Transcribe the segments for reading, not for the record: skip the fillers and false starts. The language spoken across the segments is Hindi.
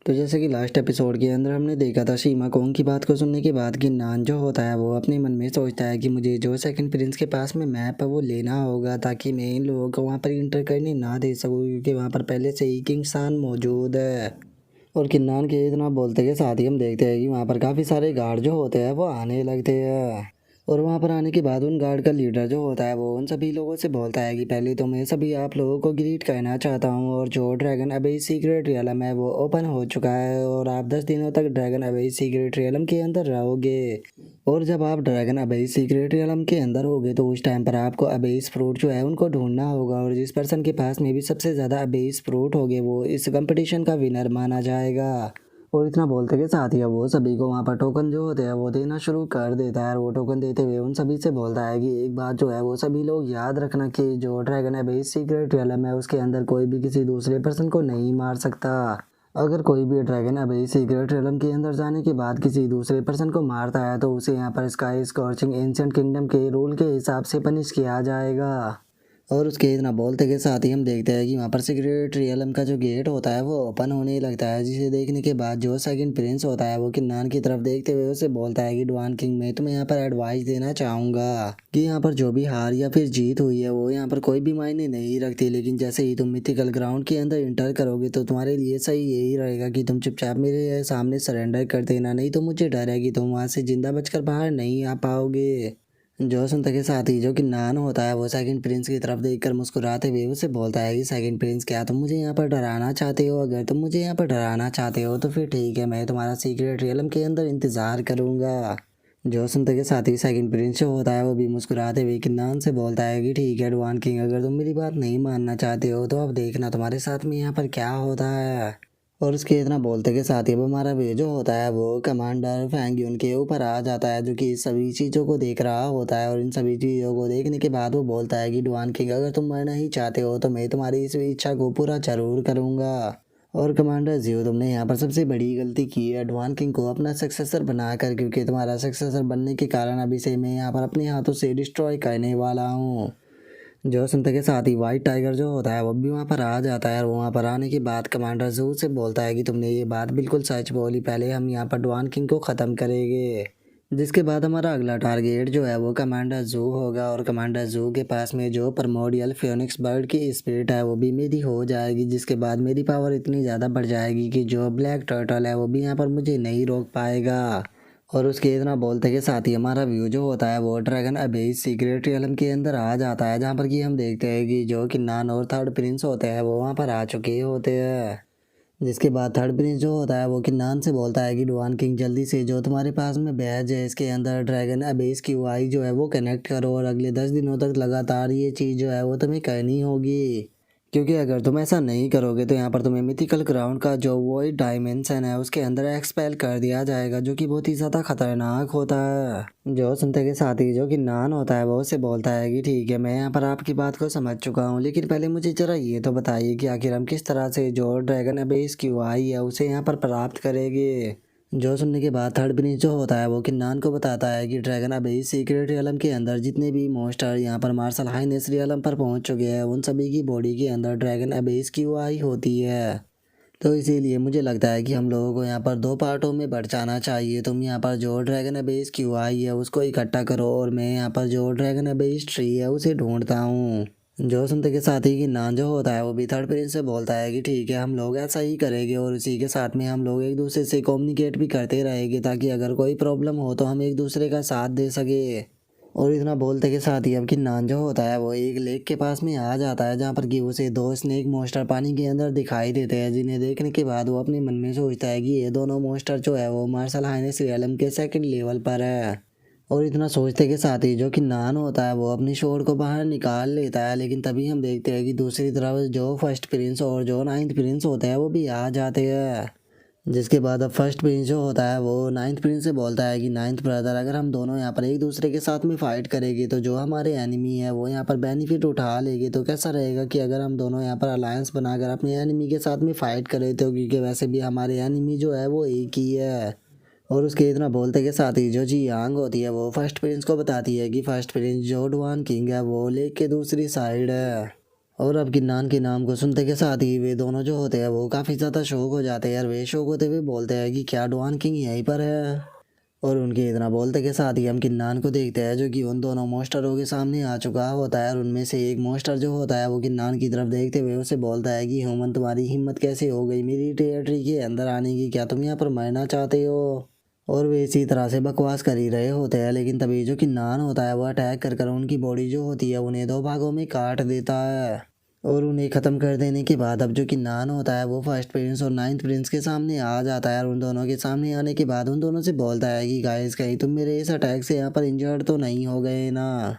तो जैसे कि लास्ट एपिसोड के अंदर हमने देखा था सीमा कोंग की बात को सुनने के बाद कि नान जो होता है वो अपने मन में सोचता है कि मुझे जो सेकंड प्रिंस के पास में मैप है वो लेना होगा ताकि मैं इन लोगों को वहाँ पर इंटर करने ना दे सकूँ क्योंकि वहाँ पर पहले से ही किंग सान मौजूद है। और किन्नान के इतना बोलते के साथ ही हम देखते हैं कि वहाँ पर काफ़ी सारे गार्ड जो होते हैं वो आने लगते हैं। और वहाँ पर आने के बाद उन गार्ड का लीडर जो होता है वो उन सभी लोगों से बोलता है कि पहले तो मैं सभी आप लोगों को ग्रीट करना चाहता हूँ और जो ड्रैगन अबे सीक्रेट रियलम है वो ओपन हो चुका है और आप 10 दिनों तक ड्रैगन अबे सीक्रेट रियलम के अंदर रहोगे। और जब आप ड्रैगन अबेस सीक्रेट रियलम के अंदर होगे तो उस टाइम पर आपको अबेस फ्रूट जो है उनको ढूंढना होगा और जिस पर्सन के पास में भी सबसे ज़्यादा अबेस फ्रूट होगे वो इस कंपटीशन का विनर माना जाएगा। और इतना बोलते के साथ ही अब वो सभी को वहाँ पर टोकन जो होते हैं वो देना शुरू कर देता है और वो टोकन देते हुए उन सभी से बोलता है कि एक बात जो है वो सभी लोग याद रखना कि जो ड्रैगन अबेस सीक्रेट रियलम है उसके अंदर कोई भी किसी दूसरे पर्सन को नहीं मार सकता। अगर कोई भी ड्रैगन अबे सीक्रेट रियलम के अंदर जाने के बाद किसी दूसरे पर्सन को मारता है तो उसे यहाँ पर स्काई स्कॉर्चिंग एंशिएंट किंगडम के रूल के हिसाब से पनिश किया जाएगा। और उसके इतना बोलते के साथ ही हम देखते हैं कि वहाँ पर सीक्रेट रियलम का जो गेट होता है वो ओपन होने लगता है जिसे देखने के बाद जो सेकंड प्रिंस होता है वो किन्नान की तरफ देखते हुए उसे बोलता है कि डुआन किंग मैं तुम्हें यहाँ पर एडवाइस देना चाहूँगा कि यहाँ पर जो भी हार या फिर जीत हुई है वो यहाँ पर कोई भी मायने नहीं रखती, लेकिन जैसे ही तुम मिथिकल ग्राउंड के अंदर इंटर करोगे तो तुम्हारे लिए सही यही रहेगा कि तुम चुपचाप मेरे सामने सरेंडर कर देना, नहीं तो मुझे डर है कि तुम वहाँ से जिंदा बचकर बाहर नहीं आ पाओगे। जो सुनते के साथ ही जो कि नान होता है वो सेकंड प्रिंस की तरफ देखकर मुस्कुराते हुए उसे बोलता है कि सेकंड प्रिंस क्या तुम मुझे यहाँ पर डराना चाहते हो? अगर तुम मुझे यहाँ पर डराना चाहते हो तो फिर ठीक है, मैं तुम्हारा सीक्रेट रियलम के अंदर इंतजार करूंगा। जो सुनते के साथ ही सेकंड प्रिंस जो होता है वो भी मुस्कुराते हुए किन्नान से बोलता है कि ठीक है डुआन किंग, अगर तुम मेरी बात नहीं मानना चाहते हो तो अब देखना तुम्हारे साथ में यहाँ पर क्या होता है। और उसके इतना बोलते के साथ ही वो हमारा वे जो होता है वो कमांडर फैंग्यून के ऊपर आ जाता है जो कि इस सभी चीज़ों को देख रहा होता है और इन सभी चीज़ों को देखने के बाद वो बोलता है कि डुआन किंग अगर तुम मरना ही चाहते हो तो मैं तुम्हारी इस इच्छा को पूरा जरूर करूँगा। और कमांडर जियो तुमने यहाँ पर सबसे बड़ी गलती की है डुआन किंग को अपना सक्सेसर बनाकर, क्योंकि तुम्हारा सक्सेसर बनने के कारण अभी से मैं यहाँ पर अपने हाथों से डिस्ट्रॉय करने वाला हूँ। जो सुनते के साथ ही वाइट टाइगर जो होता है वो भी वहाँ पर आ जाता है और वहाँ पर आने के बाद कमांडर जू से बोलता है कि तुमने ये बात बिल्कुल सच बोली, पहले हम यहाँ पर डुआन किंग को ख़त्म करेंगे। जिसके बाद हमारा अगला टारगेट जो है वो कमांडर जू होगा और कमांडर जू के पास में जो परमोडियल फियोनिक्स बर्ड की स्पिरिट है वो भी मेरी हो जाएगी, जिसके बाद मेरी पावर इतनी ज़्यादा बढ़ जाएगी कि जो ब्लैक टर्टल है वो भी यहाँ पर मुझे नहीं रोक पाएगा। और उसके इतना बोलते के साथ ही हमारा व्यू जो होता है वो ड्रैगन अबेस सीक्रेट रियलम के अंदर आ जाता है जहाँ पर कि हम देखते हैं कि जो किन्नान और थर्ड प्रिंस होते हैं वो वहाँ पर आ चुके होते हैं। जिसके बाद थर्ड प्रिंस जो होता है वो किन्नान से बोलता है कि डुआन किंग जल्दी से जो तुम्हारे पास में बैज है इसके अंदर ड्रैगन अबेस की वाई जो है वो कनेक्ट करो और अगले 10 दिनों तक लगातार ये चीज़ जो है वो तुम्हें करनी होगी, क्योंकि अगर तुम ऐसा नहीं करोगे तो यहाँ पर तुम्हें मिथिकल ग्राउंड का जो वॉइड डायमेंशन है उसके अंदर एक्सपेल कर दिया जाएगा जो कि बहुत ही ज़्यादा खतरनाक होता है। जो सुनते के साथ ही जो कि नान होता है वो उससे बोलता है कि ठीक है मैं यहाँ पर आपकी बात को समझ चुका हूँ, लेकिन पहले मुझे ज़रा ये तो बताइए कि आखिर हम किस तरह से जो ड्रैगन अबेस की वाई है उसे यहाँ पर प्राप्त करेंगे। जो सुनने के बाद थर्ड प्रिंस जो होता है वो किन्नान को बताता है कि ड्रैगन अबेस सीक्रेट रियलम के अंदर जितने भी मॉन्स्टर यहाँ पर मार्शल हाइनेस रियलम पर पहुँच चुके हैं उन सभी की बॉडी के अंदर ड्रैगन अबेस की वाई होती है। तो इसीलिए मुझे लगता है कि हम लोगों को यहाँ पर दो पार्टों में बढ़ जाना चाहिए। तुम यहाँ पर जो ड्रैगन अबेस की वाई है उसको इकट्ठा करो और मैं यहाँ पर जो ड्रैगन अबेस ट्री है उसे ढूंढता हूँ। जो सुनते के साथ ही कि नान जो होता है वो भी थर्ड प्रिंस से बोलता है कि ठीक है हम लोग ऐसा ही करेंगे और इसी के साथ में हम लोग एक दूसरे से कम्युनिकेट भी करते रहेंगे ताकि अगर कोई प्रॉब्लम हो तो हम एक दूसरे का साथ दे सके। और इतना बोलते के साथ ही अब कि नान जो होता है वो एक लेक के पास में आ जाता है जहाँ पर कि उसे दो स्नेक मोस्टर पानी के अंदर दिखाई देते हैं, जिन्हें देखने के बाद वो अपने मन में सोचता है कि ये दोनों मोस्टर जो है वो मार्शल हाइनेस रियलम के सेकंड लेवल पर है। और इतना सोचते के साथ ही जो कि नान होता है वो अपनी शोर को बाहर निकाल लेता है, लेकिन तभी हम देखते हैं कि दूसरी तरफ जो फर्स्ट प्रिंस और जो नाइन्थ प्रिंस होते हैं वो भी आ जाते हैं। जिसके बाद अब फर्स्ट प्रिंस जो होता है वो नाइन्थ प्रिंस से बोलता है कि नाइन्थ ब्रदर अगर हम दोनों यहाँ पर एक दूसरे के साथ में फाइट करेंगे तो जो हमारे एनिमी है वो यहाँ पर बेनिफिट उठा लेंगे, तो कैसा रहेगा कि अगर हम दोनों यहाँ पर अलायंस बनाकर अपने एनिमी के साथ में फाइट करें, तो क्योंकि वैसे भी हमारे एनिमी जो है वो एक ही है। और उसके इतना बोलते के साथ ही जो जी यांग होती है वो फर्स्ट प्रिंस को बताती है कि फर्स्ट प्रिंस जो डुआन किंग है वो लेक के दूसरी साइड है। और अब किन्नान के नाम को सुनते के साथ ही वे दोनों जो होते हैं वो काफ़ी ज़्यादा शौक हो जाते हैं यार। वे शौक होते हुए बोलते हैं कि क्या डॉन किंग यहीं पर है। और उनके इतना बोलते के साथ ही हम किन्नान को देखते हैं जो कि उन दोनों मोस्टरों के सामने आ चुका होता है। और उनमें से एक मोस्टर जो होता है वो किन्नान की तरफ देखते हुए उसे बोलता है कि ह्यूमन, तुम्हारी हिम्मत कैसे हो गई मेरी टेरिटरी के अंदर आने की? क्या तुम यहाँ पर मरना चाहते हो? और वे इसी तरह से बकवास कर ही रहे होते हैं, लेकिन तभी जो किन्नान होता है वो अटैक कर उनकी बॉडी जो होती है उन्हें दो भागों में काट देता है। और उन्हें ख़त्म कर देने के बाद अब जो किन्नान होता है वो फर्स्ट प्रिंस और नाइन्थ प्रिंस के सामने आ जाता है। और उन दोनों के सामने आने के बाद उन दोनों से बोलता है कि गाइस, कहीं तुम मेरे इस अटैक से यहाँ पर इंजर्ड तो नहीं हो गए ना?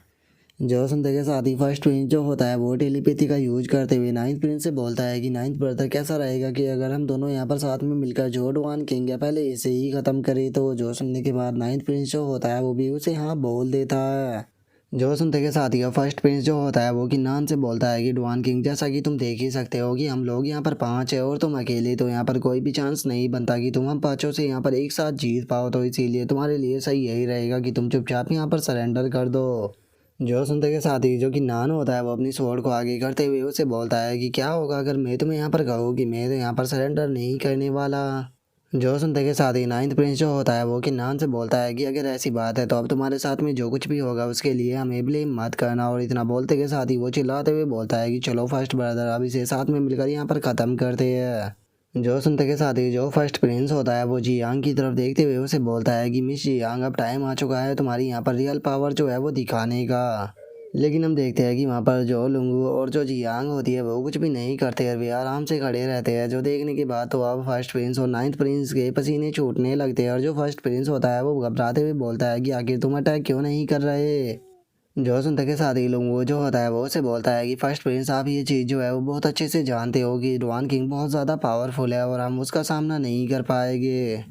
जो सुनते के साथ ही फर्स्ट प्रिंस जो होता है वो टेलीपैथी का यूज करते हुए नाइन्थ प्रिंस से बोलता है कि नाइन्थ ब्रदर, कैसा रहेगा कि अगर हम दोनों यहाँ पर साथ में मिलकर जो डॉन किंग है पहले इसे ही ख़त्म करें? तो जो सुनने के बाद नाइन्थ प्रिंस जो होता है वो भी उसे हाँ बोल देता है। जो सुनते के साथ ही फर्स्ट प्रिंस जो होता है वो किन्नान से बोलता है कि डॉन किंग, जैसा कि तुम देख ही सकते हो कि हम लोग यहाँ पर 5 है और तुम अकेले, तो यहाँ पर कोई भी चांस नहीं बनता कि तुम हम पाँचों से यहाँ पर एक साथ जीत पाओ। तो इसीलिए तुम्हारे लिए सही यही रहेगा कि तुम चुपचाप यहाँ पर सरेंडर कर दो। जो सुनते के साथ ही जो किन्नान होता है वो अपनी स्वॉर्ड को आगे करते हुए उसे बोलता है कि क्या होगा अगर मैं तुम्हें यहाँ पर कहूँ कि मैं तो यहाँ पर सरेंडर नहीं करने वाला। जो सुनते के साथ ही नाइन्थ प्रिंस जो होता है वो किन्नान से बोलता है कि अगर ऐसी बात है तो अब तुम्हारे साथ में जो कुछ भी होगा उसके लिए हमें ब्लेम मत करना। और इतना बोलते के साथ ही वो चिल्लाते हुए बोलता है कि चलो फर्स्ट ब्रदर, अब इसे साथ में मिलकर यहाँ पर ख़त्म करते हैं। जो सुनते के साथ ही जो फर्स्ट प्रिंस होता है वो जियांग की तरफ देखते हुए उसे बोलता है कि मिस जियांग, अब टाइम आ चुका है तुम्हारी यहाँ पर रियल पावर जो है वो दिखाने का। लेकिन हम देखते हैं कि वहाँ पर जो लुंगू और जो जियांग होती है वो कुछ भी नहीं करते हैं, वे आराम से खड़े रहते हैं। जो देखने के बाद तो अब फर्स्ट प्रिंस और नाइन्थ प्रिंस के पसीने छूटने लगते हैं। और जो फर्स्ट प्रिंस होता है वो घबराते हुए बोलता है कि आखिर तुम अटैक क्यों नहीं कर रहे? जो सुनते के साथ ही लुंगू जो होता है वो उसे बोलता है कि फर्स्ट प्रिंस, आप ये चीज़ जो है वो बहुत अच्छे से जानते हो कि डॉन किंग बहुत ज़्यादा पावरफुल है और हम उसका सामना नहीं कर पाएंगे।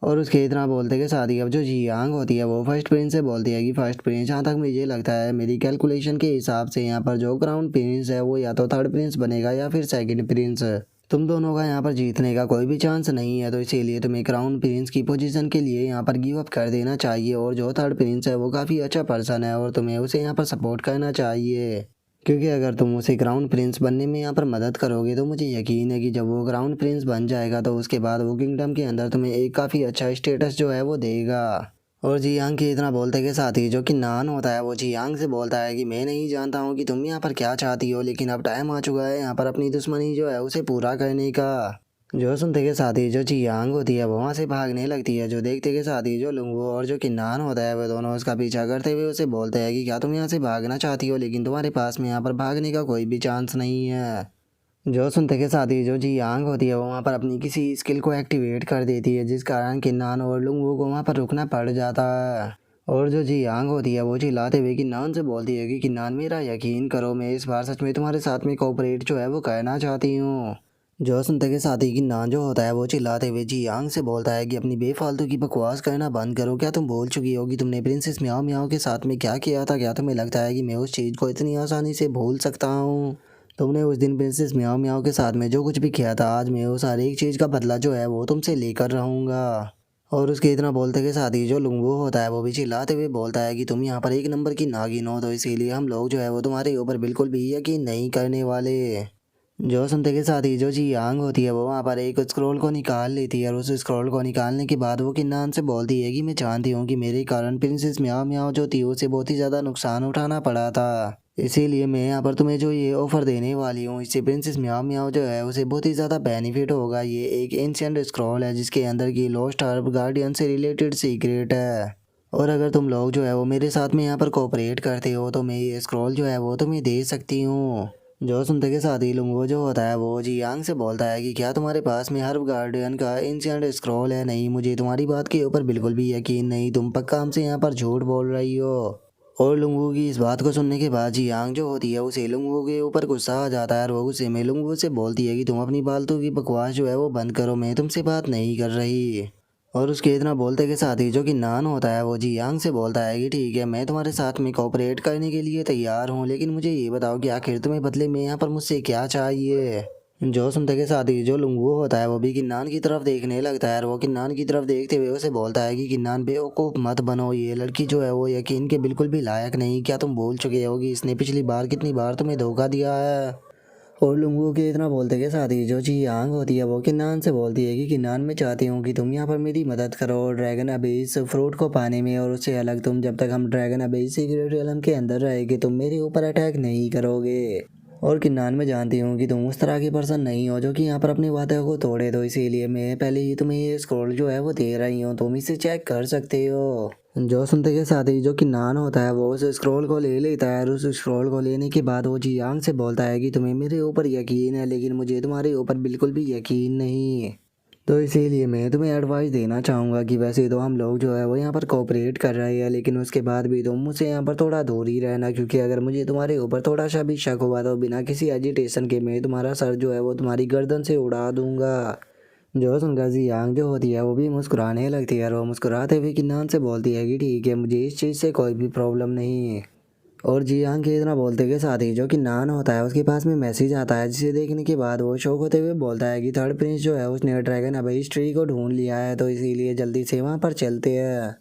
और उसके इतना बोलते के साथ ही अब जो जियांग होती है वो फर्स्ट प्रिंस से बोलती है कि फर्स्ट प्रिंस, जहाँ तक मुझे लगता है मेरी कैलकुलेशन के हिसाब से यहाँ पर जो क्राउन प्रिंस है वो या तो थर्ड प्रिंस बनेगा या फिर सेकंड प्रिंस। तुम दोनों का यहाँ पर जीतने का कोई भी चांस नहीं है, तो इसीलिए तुम्हें क्राउन प्रिंस की पोजीशन के लिए यहाँ पर गिव अप कर देना चाहिए। और जो थर्ड प्रिंस है वो काफ़ी अच्छा पर्सन है और तुम्हें उसे यहाँ पर सपोर्ट करना चाहिए, क्योंकि अगर तुम उसे क्राउन प्रिंस बनने में यहाँ पर मदद करोगे तो मुझे यकीन है कि जब वो क्राउन प्रिंस बन जाएगा तो उसके बाद वो किंगडम के अंदर तुम्हें एक काफ़ी अच्छा स्टेटस जो है वो देगा। और जियांग के इतना बोलते के साथ ही जो कि नान होता है वो जियांग से बोलता है कि मैं नहीं जानता हूँ कि तुम यहाँ पर क्या चाहती हो, लेकिन अब टाइम आ चुका है यहाँ पर अपनी दुश्मनी जो है उसे पूरा करने का। जो सुनते के साथ ही जो जियांग होती है वो वहाँ से भागने लगती है। जो देखते के साथ ही जो लुंगू और जो किन्नान होता है वो दोनों उसका पीछा करते हुए उसे बोलते हैं कि क्या तुम यहाँ से भागना चाहती हो, लेकिन तुम्हारे पास में यहाँ पर भागने का कोई भी चांस नहीं है। जो सुनते के साथ ही जो जियांग होती है वो वहाँ पर अपनी किसी स्किल को एक्टिवेट कर देती है, जिस कारण किन्नान और लुंगू को वहाँ पर रुकना पड़ जाता है। और जो जियांग होती है वो चिल्लाते हुए किन्नान से बोलती है कि किन्नान, मेरा यकीन करो, मैं इस बार सच में तुम्हारे साथ में कोऑपरेट जो है वो करना चाहती हूँ। जो सुनते के साथ ही किन्नान जो होता है वो चिल्लाते हुए जियांग से बोलता है कि अपनी बेफालतू की बकवास करना बंद करो। क्या तुम भूल चुकी हो कि तुमने प्रिंसेस म्याओ म्याओ के साथ में क्या किया था? क्या तुम्हें लगता है कि मैं उस चीज़ को इतनी आसानी से भूल सकता हूँ? तुमने उस दिन प्रिंसेस म्याओ म्याओ के साथ में जो कुछ भी किया था, आज मैं उस हर एक चीज़ का बदला जो है वो तुमसे लेकर रहूँगा। और उसके इतना बोलते के साथ ही जो लुंगू होता है वो भी चिल्लाते हुए बोलता है कि तुम यहाँ पर एक नंबर की नागिन हो, तो इसीलिए हम लोग जो है वो तुम्हारे ऊपर बिल्कुल भी यकीन नहीं करने वाले। जो सुनते के साथ ही जो जियांग होती है वो वहाँ पर एक स्क्रॉल को निकाल लेती है। और उस स्क्रॉल को निकालने के बाद वो किन्नान से बोलती है कि मैं जानती हूँ कि मेरे कारण प्रिंसेस म्याओ म्याओ जो थी उसे बहुत ही ज़्यादा नुकसान उठाना पड़ा था, इसीलिए मैं यहाँ पर तुम्हें जो ये ऑफ़र देने वाली हूँ इससे प्रिंसेस म्याओ म्याओ जो है उसे बहुत ही ज़्यादा बेनिफिट होगा। ये एक एंशिएंट स्क्रॉल है जिसके अंदर की लॉस्ट आर्ब गार्डियन से रिलेटेड सीक्रेट है। और अगर तुम लोग जो है वो मेरे साथ में यहाँ पर कोऑपरेट करते हो तो मैं ये स्क्रॉल जो है वो तुम्हें दे सकती हूँ। जो सुनते के साथ ही लुंगो जो होता है वो जियांग से बोलता है कि क्या तुम्हारे पास में हर्ब गार्डियन का एंशिएंट स्क्रॉल है? नहीं, मुझे तुम्हारी बात के ऊपर बिल्कुल भी यकीन नहीं, तुम पक्का हमसे यहाँ पर झूठ बोल रही हो। और लुंगू की इस बात को सुनने के बाद जियांग जो होती है उसे लुंगू के ऊपर गुस्सा आ जाता है और वो गुस्से में लुंगू से बोलती है कि तुम अपनी फालतू की बकवास जो है वो बंद करो, मैं तुमसे बात नहीं कर रही। और उसके इतना बोलते के साथ ही जो कि नान होता है वो जियांग से बोलता है कि ठीक है, मैं तुम्हारे साथ में कोऑपरेट करने के लिए तैयार हूँ, लेकिन मुझे ये बताओ कि आखिर तुम्हें बदले में यहाँ पर मुझसे क्या चाहिए? जो सुनते के साथ ही जो लुंगू होता है वो भी किन्नान की तरफ देखने लगता है और वो किन्नान की तरफ देखते हुए उसे बोलता है कि किन्नान, बेवकूफ़ मत बनो, ये लड़की जो है वो यकीन के बिल्कुल भी लायक नहीं। क्या तुम भूल चुके हो कि इसने पिछली बार कितनी बार तुम्हें धोखा दिया है? और लुंगू के इतना बोलते के साथ ही जो जियांग होती है वो किन्नान से बोलती है कि किन्नान मैं चाहती हूँ कि तुम यहाँ पर मेरी मदद करो ड्रैगन अबेस फ्रूट को पाने में, और उससे अलग तुम जब तक हम ड्रैगन अबेस सीक्रेट रियलम के अंदर रहेंगे तुम मेरे ऊपर अटैक नहीं करोगे। और किन्नान मैं जानती हूँ कि तुम उस तरह की पर्सन नहीं हो जो कि यहाँ पर अपनी बातों को तोड़े, तो इसीलिए मैं पहले ही तुम्हें ये स्क्रॉल जो है वो दे रही हूँ, तुम इसे चेक कर सकते हो। जो सुनते के साथ ही जो किन्नान होता है वो उस स्क्रॉल को ले लेता है, और उस स्क्रॉल को लेने के बाद वो जियांग से बोलता है कि तुम्हें मेरे ऊपर यकीन है लेकिन मुझे तुम्हारे ऊपर बिल्कुल भी यकीन नहीं, तो इसीलिए मैं तुम्हें एडवाइस देना चाहूँगा कि वैसे तो हम लोग जो है वो यहाँ पर कोऑपरेट कर रहे हैं, लेकिन उसके बाद भी तुम मुझसे यहाँ पर थोड़ा दूर ही रहना, क्योंकि अगर मुझे तुम्हारे ऊपर थोड़ा सा भी शक हुआ तो बिना किसी एजिटेशन के मैं तुम्हारा सर जो है वो तुम्हारी गर्दन से उड़ा दूंगा। जो सुनकर जियांग जो होती है वो भी मुस्कुराने लगती है, और वो मुस्कुराते हुए किन्नान से बोलती है कि ठीक है मुझे इस चीज़ से कोई भी प्रॉब्लम नहीं है। और जियांग के इतना बोलते के साथ ही जो कि नान होता है उसके पास में मैसेज आता है, जिसे देखने के बाद वो शौक होते हुए बोलता है कि थर्ड प्रिंस जो है उसने ड्रैगन अबेस ट्री को ढूंढ लिया है, तो इसीलिए जल्दी से वहाँ पर चलते हैं।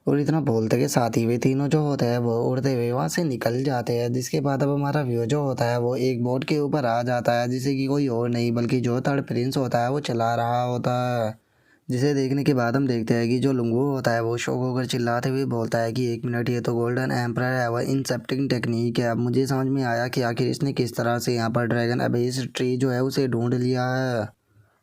और इतना बोलते के साथ ही वे तीनों जो होते हैं वो उड़ते हुए वहाँ से निकल जाते हैं, जिसके बाद अब हमारा व्यू जो होता है वो एक बोट के ऊपर आ जाता है, जिसे कि कोई और नहीं बल्कि जो थर्ड प्रिंस होता है वो चला रहा होता है। जिसे देखने के बाद हम देखते हैं कि जो लुंगू होता है वो शौक होकर चिल्लाते हुए बोलता है कि एक मिनट, ये तो गोल्डन एम्परर है, वह इंसेप्टिंग टेक्निक है। अब मुझे समझ में आया कि आखिर इसने किस तरह से यहाँ पर ड्रैगन अबेस ट्री जो है उसे ढूंढ लिया है।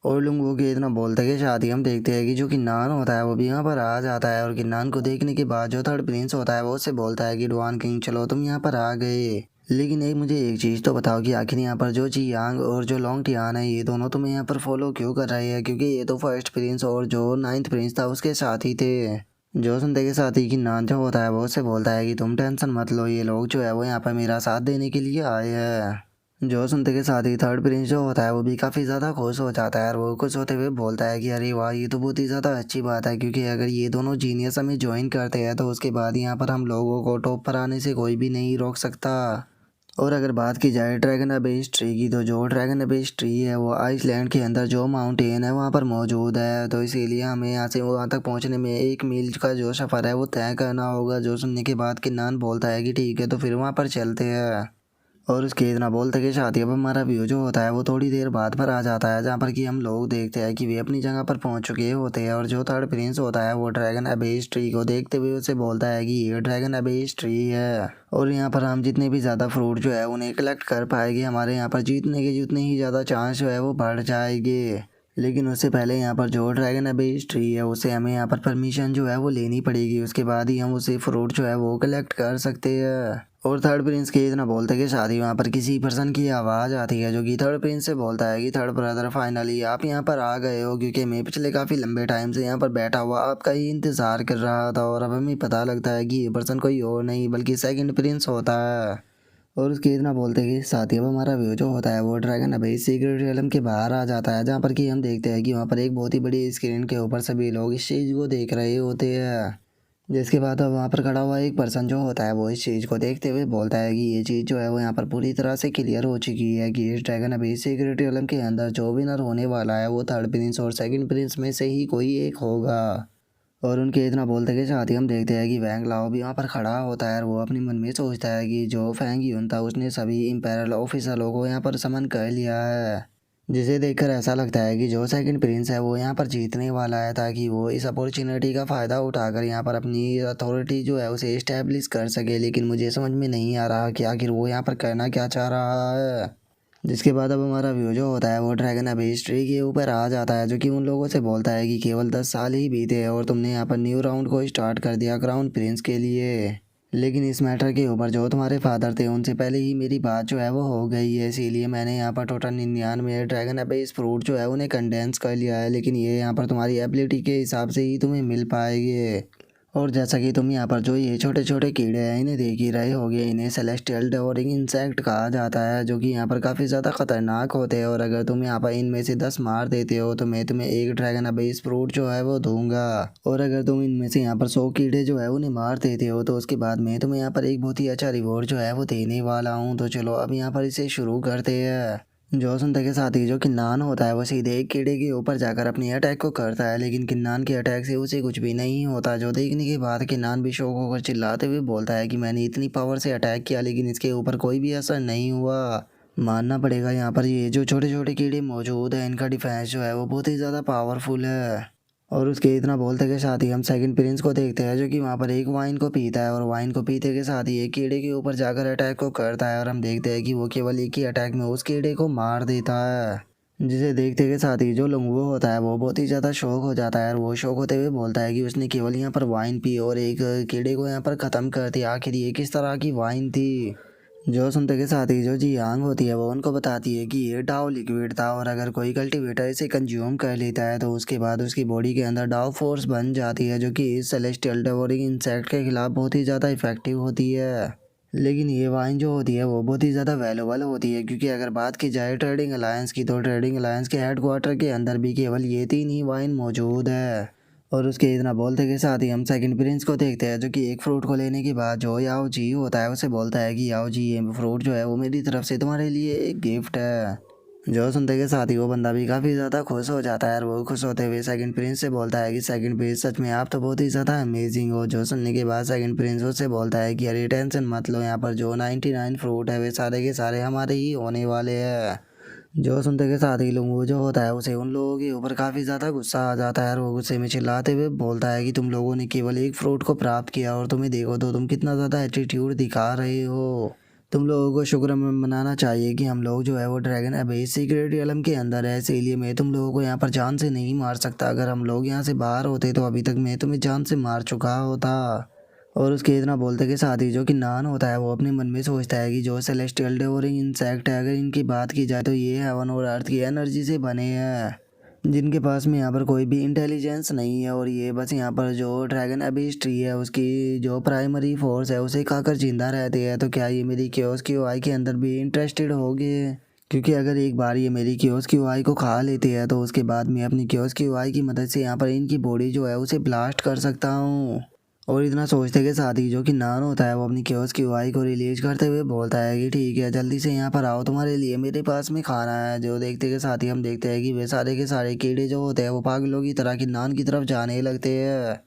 और लुंगू के इतना बोलते के साथ ही हम देखते हैं कि जो किन्नान होता है वो भी यहाँ पर आ जाता है, और किन्नान को देखने के बाद जो थर्ड प्रिंस होता है वो उससे बोलता है कि डुआन किंग चलो तुम यहाँ पर आ गए, लेकिन एक मुझे एक चीज़ तो बताओ कि आखिर यहाँ पर जो जियांग और जो लॉन्ग टियान है ये दोनों तुम्हें यहाँ पर फॉलो क्यों कर रहे हैं, क्योंकि ये तो फर्स्ट प्रिंस और जो नाइन्थ प्रिंस था उसके साथ ही थे। जो सुनते के साथ ही कि नान जो होता है वो उससे बोलता है कि तुम टेंशन मत लो, ये लोग जो है वो यहाँ पर मेरा साथ देने के लिए आए हैं। जो सुनते के साथ ही थर्ड प्रिंस जो होता है वो भी काफ़ी ज़्यादा खुश हो जाता है, और वो खुश होते हुए बोलता है कि अरे वाह ये तो बहुत ही ज़्यादा अच्छी बात है, क्योंकि अगर ये दोनों जीनियस हमें ज्वाइन करते हैं तो उसके बाद यहाँ पर हम लोगों को टॉप पर आने से कोई भी नहीं रोक सकता। और अगर बात की जाए ड्रैगन अबेस ट्री की, तो जो ड्रैगन अबेस ट्री है वो आइसलैंड के अंदर जो माउंटेन है वहाँ पर मौजूद है, तो इसीलिए हमें यहाँ से वहाँ तक पहुँचने में 1 मील का जो सफ़र है वो तय करना होगा। जो सुनने के बाद किन्नान बोलता है कि ठीक है तो फिर वहाँ पर चलते हैं। और उसके इतना बोलते कि शादी अब हमारा व्यू जो होता है वो थोड़ी देर बाद पर आ जाता है, जहाँ पर कि हम लोग देखते हैं कि वे अपनी जगह पर पहुंच चुके होते हैं, और जो थर्ड प्रिंस होता है वो ड्रैगन अबेस ट्री को देखते हुए उससे बोलता है कि ये ड्रैगन अबेस ट्री है, और यहाँ पर हम जितने भी ज़्यादा फ्रूट जो है उन्हें कलेक्ट कर पाएंगे हमारे यहाँ पर जीतने के जितने ही ज़्यादा चांस जो है वो बढ़ जाएंगे। लेकिन उससे पहले यहाँ पर जो ड्रैगन अबेस ट्री है उसे हमें यहाँ पर परमिशन जो है वो लेनी पड़ेगी, उसके बाद ही हम उसे फ्रूट जो है वो कलेक्ट कर सकते हैं। और थर्ड प्रिंस के इतना बोलते कि शादी वहाँ पर किसी पर्सन की आवाज़ आती है, जो कि थर्ड प्रिंस से बोलता है कि थर्ड ब्रदर फाइनली आप यहाँ पर आ गए हो, क्योंकि मैं पिछले काफ़ी लंबे टाइम से यहाँ पर बैठा हुआ आपका ही इंतज़ार कर रहा था, और अब हमें पता लगता है कि ये पर्सन कोई और नहीं बल्कि सेकंड प्रिंस होता है। और उसके इतना बोलते कि साथ ही अब हमारा व्यू जो होता है वो ड्रैगन अबेस सीक्रेट रियलम के बाहर आ जाता है, जहाँ पर कि हम देखते हैं कि वहाँ पर एक बहुत ही बड़ी स्क्रीन के ऊपर सभी लोग इस चीज़ को देख रहे होते हैं। जिसके बाद अब वहाँ पर खड़ा हुआ एक पर्सन जो होता है वो इस चीज़ को देखते हुए बोलता है कि ये चीज़ जो है वो यहाँ पर पूरी तरह से क्लियर हो चुकी है कि इस ड्रैगन अबेस सीक्रेट रियलम के अंदर जो विनर होने वाला है वो थर्ड प्रिंस और सेकंड प्रिंस में से ही कोई एक होगा। और उनके इतना बोलते के साथ ही हम देखते हैं कि वैंग लाओ भी वहाँ पर खड़ा होता है, और वो अपने मन में सोचता है कि जो फैंग यून था उसने सभी इम्पेरल ऑफिसरों को यहाँ पर समन कर लिया है, जिसे देखकर ऐसा लगता है कि जो सेकंड प्रिंस है वो यहाँ पर जीतने वाला है, ताकि वो इस अपॉर्चुनिटी का फ़ायदा उठाकर यहाँ पर अपनी अथॉरिटी जो है उसे इस्टेब्लिश कर सके। लेकिन मुझे समझ में नहीं आ रहा कि आखिर वो यहाँ पर करना क्या चाह रहा है। जिसके बाद अब हमारा व्यू जो होता है वो ड्रैगन अबेस ट्री के ऊपर आ जाता है, जो कि उन लोगों से बोलता है कि केवल 10 साल ही बीते हैं और तुमने यहाँ पर न्यू राउंड को स्टार्ट कर दिया क्राउन प्रिंस के लिए, लेकिन इस मैटर के ऊपर जो तुम्हारे फादर थे उनसे पहले ही मेरी बात जो है वो हो गई है, इसीलिए मैंने यहाँ पर टोटल 99 ड्रैगन अबेस फ्रूट जो है उन्हें कंडेंस कर लिया है, लेकिन ये यहाँ पर तुम्हारी एबिलिटी के हिसाब से ही तुम्हें मिल पाएंगे। और जैसा कि तुम यहाँ पर जो ये छोटे छोटे कीड़े हैं इन्हें देख ही रहे होगे, इन्हें सेलेस्टियल डेवोरिंग इंसेक्ट कहा जाता है, जो कि यहाँ पर काफ़ी ज़्यादा खतरनाक होते हैं, और अगर तुम यहाँ पर इनमें से 10 मार देते हो तो मैं तुम्हें एक ड्रैगन अबेस फ्रूट जो है वो दूंगा, और अगर तुम इनमें से यहाँ पर 100 कीड़े जो है उन्हें मार देते हो तो उसके बाद मैं तुम्हें यहाँ पर एक बहुत ही अच्छा रिवॉर्ड जो है वो देने वाला हूँ। तो चलो अब यहाँ पर इसे शुरू करते हैं। जो सुनते के साथ ही जो किन्नान होता है वो सीधे एक कीड़े के ऊपर जाकर अपनी अटैक को करता है, लेकिन किन्नान के अटैक से उसे कुछ भी नहीं होता। जो देखने के बाद किन्नान भी शौक होकर चिल्लाते हुए बोलता है कि मैंने इतनी पावर से अटैक किया लेकिन इसके ऊपर कोई भी असर नहीं हुआ। मानना पड़ेगा यहाँ पर ये जो छोटे छोटे कीड़े मौजूद हैं इनका डिफेंस जो है वो बहुत ही ज़्यादा पावरफुल है। और उसके इतना बोलते के साथ ही हम सेकंड प्रिंस को देखते हैं जो कि वहाँ पर एक वाइन को पीता है और वाइन को पीते के साथ ही एक कीड़े के ऊपर जाकर अटैक को करता है और हम देखते हैं कि वो केवल एक ही अटैक में उस कीड़े को मार देता है। जिसे देखते के साथ ही जो लंगूआ होता है वो बहुत ही ज़्यादा शौक हो जाता है और वो शौक होते हुए बोलता है कि उसने केवल यहाँ पर वाइन पी और एक कीड़े को यहाँ पर ख़त्म कर दिया। आखिर ये किस तरह की वाइन थी। जो सुनते के साथ ही जो जी यांग होती है वो उनको बताती है कि ये डाउ लिक्विड था और अगर कोई कल्टीवेटर इसे कंज्यूम कर लेता है तो उसके बाद उसकी बॉडी के अंदर डाउ फोर्स बन जाती है जो कि इस सेलेस्टियल डेवोरिंग इंसेक्ट के खिलाफ बहुत ही ज़्यादा इफेक्टिव होती है। लेकिन ये वाइन जो होती है वो बहुत ही ज़्यादा वैल्यूबल होती है क्योंकि अगर बात की जाए ट्रेडिंग अलायंस की तो ट्रेडिंग अलायंस के हेडक्वार्टर के अंदर भी केवल ये 3 ही वाइन मौजूद है। और उसके इतना बोलते के साथ ही हम सेकंड प्रिंस को देखते हैं जो कि एक फ्रूट को लेने के बाद जो याओ जी होता है उसे बोलता है कि याओ जी ये फ्रूट जो है वो मेरी तरफ से तुम्हारे लिए एक गिफ्ट है। जो सुनते के साथ ही वो बंदा भी काफ़ी ज़्यादा खुश हो जाता है और वो खुश होते हुए सेकंड प्रिंस से बोलता है कि सेकंड प्रिंस सच में आप तो बहुत ही ज़्यादा अमेजिंग हो। जो सुनने के बाद सेकंड प्रिंस उससे बोलता है कि अरे टेंशन मत लो, यहाँ पर जो 99 फ्रूट है वे सारे के सारे हमारे ही होने वाले हैं। जो सुनते के साथ ही लोग वो जो होता है उसे उन लोगों के ऊपर काफ़ी ज़्यादा गुस्सा आ जाता है और वो गुस्से में चिल्लाते हुए बोलता है कि तुम लोगों ने केवल एक फ्रूट को प्राप्त किया और तुम्हें देखो तो तुम कितना ज़्यादा एटीट्यूड दिखा रहे हो। तुम लोगों को शुक्र मनाना चाहिए कि हम लोग जो है वो ड्रैगन अभी सीक्रेट रियलम के अंदर है, इसीलिए मैं तुम लोगों को यहाँ पर जान से नहीं मार सकता। अगर हम लोग यहाँ से बाहर होते तो अभी तक मैं तुम्हें जान से मार चुका होता। और उसके इतना बोलते के साथ ही जो कि नान होता है वो अपने मन में सोचता है कि जो सेलेस्टियल डेवोरिंग इंसेक्ट है अगर इनकी बात की जाए तो ये हेवन और अर्थ की एनर्जी से बने हैं जिनके पास में यहाँ पर कोई भी इंटेलिजेंस नहीं है और ये बस यहाँ पर जो ड्रैगन अबीस ट्री है उसकी जो प्राइमरी फोर्स है उसे खाकर जिंदा रहते हैं। तो क्या ये मेरी क्योस की वाई के अंदर भी इंटरेस्टेड होगे? क्योंकि अगर एक बार ये मेरी क्योस की वाई को खा लेते हैं तो उसके बाद मैं अपनी क्योस की वाई की मदद से यहाँ पर इनकी बॉडी जो है उसे ब्लास्ट कर सकता हूँ। और इतना सोचते के साथ ही जो कि नान होता है वो अपनी क्योस की वाई को रिलीज करते हुए बोलता है कि ठीक है जल्दी से यहाँ पर आओ, तुम्हारे लिए मेरे पास में खाना है। जो देखते के साथ ही हम देखते हैं कि वे सारे के सारे कीड़े जो होते हैं वो पागलों की तरह की नान की तरफ जाने लगते हैं।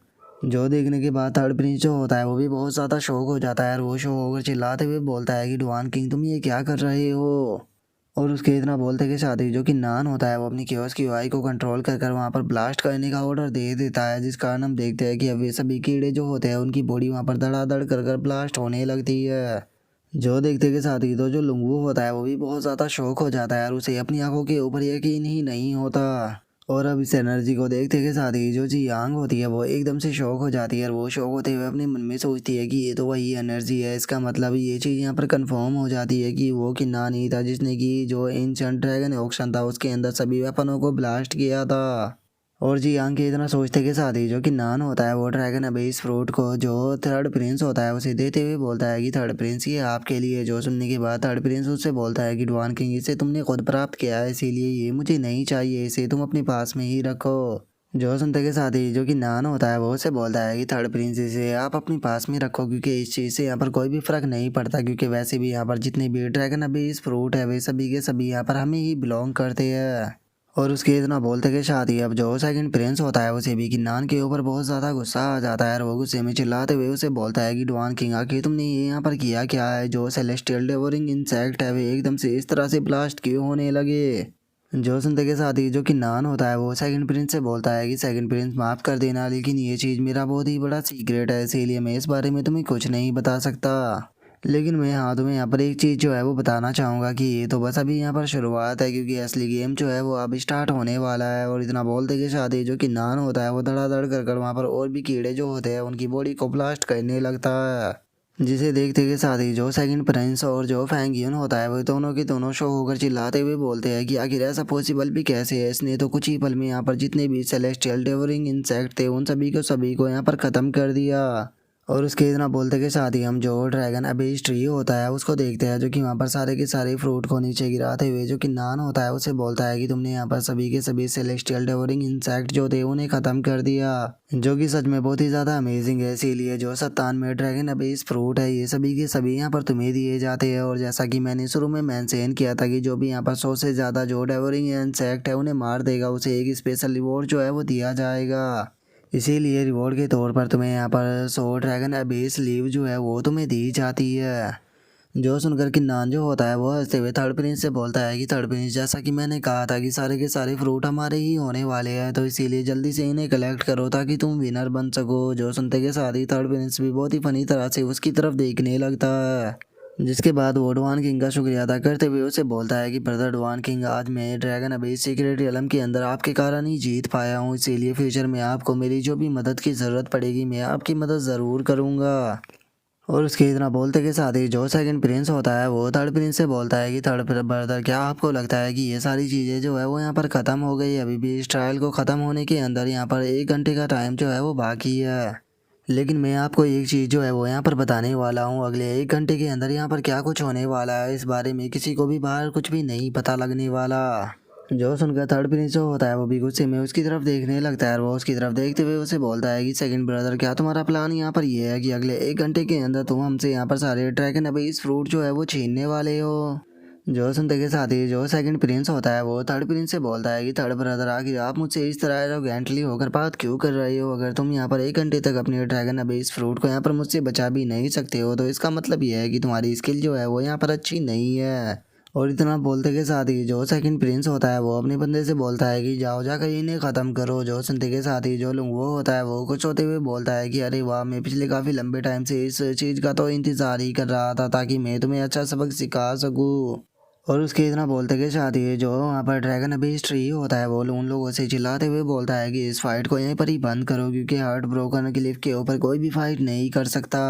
जो देखने के बाद थर्ड प्रिंस जो होता है वो भी बहुत ज़्यादा शौक हो जाता है और वो शौक होकर चिल्लाते हुए बोलता है कि डुआन किंग तुम ये क्या कर रहे हो। और उसके इतना बोलते के साथ ही जो कि नान होता है वो अपनी क्योस की वाई को कंट्रोल कर कर वहाँ पर ब्लास्ट करने का ऑर्डर दे देता है, जिस कारण हम देखते हैं कि अब ये सभी कीड़े जो होते हैं उनकी बॉडी वहाँ पर धड़ाधड़ कर कर ब्लास्ट होने लगती है। जो देखते के साथ ही तो जो लुंगू होता है वो भी बहुत ज़्यादा शौक हो जाता है और उसे अपनी आंखों के ऊपर यकीन ही नहीं होता। और अब इस एनर्जी को देखते के साथ ही जो जी यांग होती है वो एकदम से शौक हो जाती है और वो शौक होते हुए अपने मन में सोचती है कि ये तो वही एनर्जी है। इसका मतलब ये चीज़ यहाँ पर कंफर्म हो जाती है कि वो किन्ना नहीं था जिसने कि जो एंशिएंट ड्रैगन ऑक्शन था उसके अंदर सभी वेपनों को ब्लास्ट किया था। और जी यांग के इतना सोचते के साथ ही जो कि नान होता है वो ड्रैगन अभी इस फ्रूट को जो थर्ड प्रिंस होता है उसे देते हुए बोलता है कि थर्ड प्रिंस ये आपके लिए। जो सुनने के बाद थर्ड प्रिंस उससे बोलता है कि डुआन किंग इसे तुमने खुद प्राप्त किया है इसीलिए ये मुझे नहीं चाहिए, इसे तुम अपने पास में ही रखो। जो सुनते के साथ ही जो कि नान होता है वो उसे बोलता है कि थर्ड प्रिंस इसे आप अपने पास में रखो क्योंकि इस चीज़ से यहाँ पर कोई भी फ़र्क नहीं पड़ता, क्योंकि वैसे भी यहाँ पर जितने भी ड्रैगन अभी इस फ्रूट है वे सभी के सभी यहाँ पर हमें ही बिलोंग करते हैं। और उसके इतना बोलते के साथ ही अब जो सेकंड प्रिंस होता है उसे भी किन्नान के ऊपर बहुत ज़्यादा गुस्सा आ जाता है और वो गुस्से में चिल्लाते हुए उसे बोलता है कि डुआन किंग आखिर तुमने ये यहाँ पर किया क्या है? जो सेलेस्टियल डेवोरिंग इंसेक्ट है वे एकदम से इस तरह से ब्लास्ट क्यों होने लगे? जो सुनते के साथ ही जो कि नान होता है वो सेकंड प्रिंस से बोलता है कि सेकंड प्रिंस माफ़ कर देना, लेकिन ये चीज़ मेरा बहुत ही बड़ा सीक्रेट है इसीलिए मैं इस बारे में तुम्हें कुछ नहीं बता सकता। लेकिन मैं हाँ तुम्हें यहाँ पर एक चीज़ जो है वो बताना चाहूँगा कि ये तो बस अभी यहाँ पर शुरुआत है क्योंकि असली गेम जो है वो अब स्टार्ट होने वाला है। और इतना बोलते के साथ ही जो कि नान होता है वो धड़ाधड़ कर कर वहाँ पर और भी कीड़े जो होते हैं उनकी बॉडी को ब्लास्ट करने लगता है, जिसे देखते के साथ ही जो सेकंड प्रिंस और जो फैंगियन होता है वो दोनों के दोनों शो होकर चिल्लाते हुए बोलते हैं कि आखिर ऐसा पॉसिबल भी कैसे है? इसने तो कुछ ही पल में यहाँ पर जितने भी सेलेस्टियल डेवोरिंग इंसेक्ट थे उन सभी को यहाँ पर ख़त्म कर दिया। और उसके इतना बोलते के साथ ही हम जो ड्रैगन अबीस ट्री होता है उसको देखते हैं जो कि वहाँ पर सारे के सारे फ्रूट को नीचे गिराते हुए जो कि नान होता है उसे बोलता है कि तुमने यहाँ पर सभी के सभी सेलेस्टियल डेवोरिंग इंसेक्ट जो थे उन्हें ख़त्म कर दिया, जो कि सच में बहुत ही ज़्यादा अमेजिंग है। इसीलिए जो 97 ड्रैगन अबीस फ्रूट है ये सभी के सभी यहाँ पर तुम्हें दिए जाते हैं। और जैसा कि मैंने शुरू में मेंशन किया था कि जो भी यहाँ पर 100 से ज़्यादा जो डेवोरिंग इंसेक्ट है उन्हें मार देगा उसे एक स्पेशल रिवॉर्ड जो है वो दिया जाएगा। इसीलिए रिवॉर्ड के तौर पर तुम्हें यहाँ पर 100 ड्रैगन अबीस लीव जो है वो तुम्हें दी जाती है। जो सुनकर किन्नान जो होता है वो हंसते हुए थर्ड प्रिंस से बोलता है कि थर्ड प्रिंस, जैसा कि मैंने कहा था कि सारे के सारे फ्रूट हमारे ही होने वाले हैं, तो इसीलिए जल्दी से इन्हें कलेक्ट करो ताकि तुम विनर बन सको। जो सुनते के साथ ही थर्ड प्रिंस भी बहुत ही फनी तरह से उसकी तरफ देखने लगता है, जिसके बाद वो डवान किंग का शुक्रिया अदा करते हुए उसे बोलता है कि ब्रदर डवान किंग, आज मैं ड्रैगन अबेस सीक्रेट रियलम के अंदर आपके कारण ही जीत पाया हूँ, इसीलिए फ्यूचर में आपको मेरी जो भी मदद की ज़रूरत पड़ेगी मैं आपकी मदद ज़रूर करूँगा। और उसके इतना बोलते के साथ ही जो सेकंड प्रिंस होता है वो थर्ड प्रिंस से बोलता है कि थर्ड ब्रदर, क्या आपको लगता है कि ये सारी चीज़ें जो है वो यहाँ पर ख़त्म हो गई? अभी भी इस ट्रायल को ख़त्म होने के अंदर यहाँ पर 1 घंटे का टाइम जो है वो बाकी है। लेकिन मैं आपको एक चीज़ जो है वो यहाँ पर बताने वाला हूँ, अगले 1 घंटे के अंदर यहाँ पर क्या कुछ होने वाला है इस बारे में किसी को भी बाहर कुछ भी नहीं पता लगने वाला। जो सुनकर थर्ड प्रिंस जो होता है वो भी गुस्से में उसकी तरफ देखने लगता है, और वो उसकी तरफ देखते हुए उसे बोलता है कि सेकंड ब्रदर, क्या तुम्हारा प्लान यहाँ पर ये है कि अगले 1 घंटे के अंदर तुम हमसे यहाँ पर सारे ड्रैगन अभी इस फ्रूट जो है वो छीनने वाले हो? जो सुनते के साथ ही जो सेकंड प्रिंस होता है वो थर्ड प्रिंस से बोलता है कि थर्ड ब्रदर, आखिर आप मुझसे इस तरह एरोगेंटली होकर बात क्यों कर रहे हो? अगर तुम यहाँ पर 1 घंटे तक अपने ड्रैगन अभी इस फ्रूट को यहाँ पर मुझसे बचा भी नहीं सकते हो तो इसका मतलब ये है कि तुम्हारी स्किल जो है वो यहाँ पर अच्छी नहीं है। और इतना बोलते के साथ ही जो सेकंड प्रिंस होता है वो अपने बंदे से बोलता है कि जाओ जाकर इन्हें ख़त्म करो। जो सुनते के साथ ही जो लोग वो होता है वो कुछ होते हुए बोलता है कि अरे वाह, मैं पिछले काफ़ी लंबे टाइम से इस चीज़ का तो इंतज़ार ही कर रहा था ताकि मैं तुम्हें अच्छा सबक सिखा सकूँ। और उसके इतना बोलते के साथ ही जो वहाँ पर ड्रैगन अभी ट्री होता है वो उन लोगों से चिल्लाते हुए बोलता है कि इस फाइट को यहीं पर ही बंद करो, क्योंकि हार्ट ब्रोकन क्लिफ के ऊपर कोई भी फाइट नहीं कर सकता।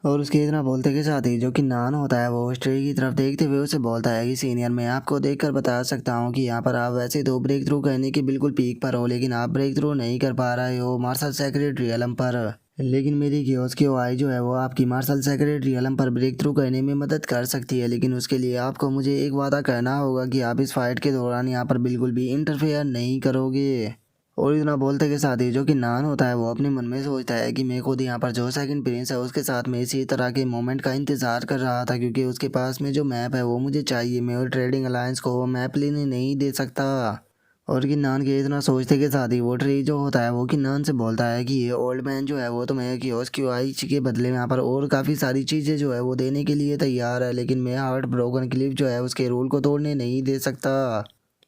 और उसके इतना बोलते के साथ ही जो कि नान होता है वो उस ट्री की तरफ देखते हुए उसे बोलता है कि सीनियर, मैं आपको देखकर बता सकता हूँ कि यहाँ पर आप वैसे तो ब्रेक थ्रू करने के बिल्कुल पीक पर हो, लेकिन आप ब्रेक थ्रू नहीं कर पा रहे हो मार्शल सेक्रेट रियलम पर। लेकिन मेरी क्योस की आई जो है वो आपकी मार्शल सेक्रेट रियलम पर ब्रेक थ्रू करने में मदद कर सकती है, लेकिन उसके लिए आपको मुझे एक वादा करना होगा कि आप इस फाइट के दौरान यहाँ पर बिल्कुल भी इंटरफेयर नहीं करोगे। और इतना बोलते के साथ ही जो कि नान होता है वो अपने मन में सोचता है कि मैं खुद यहाँ पर जो सेकंड प्रिंस है उसके साथ में इसी तरह के मोमेंट का इंतजार कर रहा था, क्योंकि उसके पास में जो मैप है वो मुझे चाहिए, मैं और ट्रेडिंग अलायंस को वो मैप लेने नहीं दे सकता। और कि नान के इतना सोचते के साथ ही वो ट्री जो होता है वो कि नान से बोलता है कि ये ओल्ड मैन जो है वो तुम्हें कियोस की आई के बदले में यहाँ पर और काफ़ी सारी चीज़ें जो है वो देने के लिए तैयार है, लेकिन मैं हार्ट ब्रोकन क्लिफ जो है उसके रूल को तोड़ने नहीं दे सकता।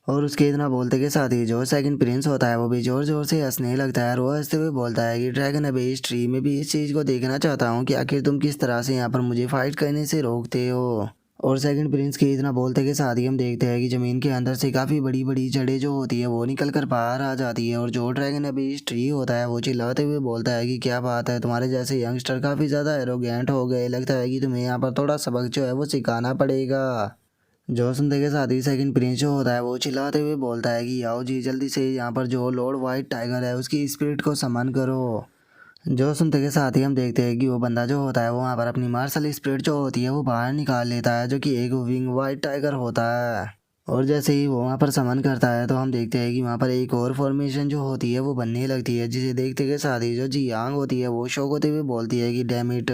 और उसके इतना बोलते के साथ ही जो सेकंड प्रिंस होता है वो भी जोर जोर से हंसने लगता है, और वो हंसते हुए बोलता है कि ड्रैगन अबे इस ट्री में भी इस चीज़ को देखना चाहता हूँ कि आखिर तुम किस तरह से यहाँ पर मुझे फाइट करने से रोकते हो। और सेकंड प्रिंस के इतना बोलते के साथ ही हम देखते हैं कि ज़मीन के अंदर से काफ़ी बड़ी बड़ी जड़ें जो होती है वो निकल कर बाहर आ जाती है, और जो ड्रैगन अभी इस ट्री होता है वो चिल्लाते हुए बोलता है कि क्या बात है, तुम्हारे जैसे यंगस्टर काफ़ी ज़्यादा एरोगेंट हो गए, लगता है कि तुम्हें यहाँ पर थोड़ा सबक जो है वो सिखाना पड़ेगा। जो सुनते के साथ ही सेकंड प्रिंस जो होता है वो चिल्लाते हुए बोलता है कि आओ जी जल्दी से यहाँ पर जो लॉर्ड वाइट टाइगर है उसकी स्पिरिट को समन करो। जो सुनते के साथ ही हम देखते हैं कि वो बंदा जो होता है वो वहाँ पर अपनी मार्शल स्पिरिट जो होती है वो बाहर निकाल लेता है, जो कि एक विंग वाइट टाइगर होता है। और जैसे ही वो वहाँ पर समन करता है तो हम देखते हैं कि वहाँ पर एक और फॉर्मेशन जो होती है वो बनने लगती है, जिसे देखते के साथ ही जो जी यांग होती है वो शौक होते हुए बोलती है कि डैम इट,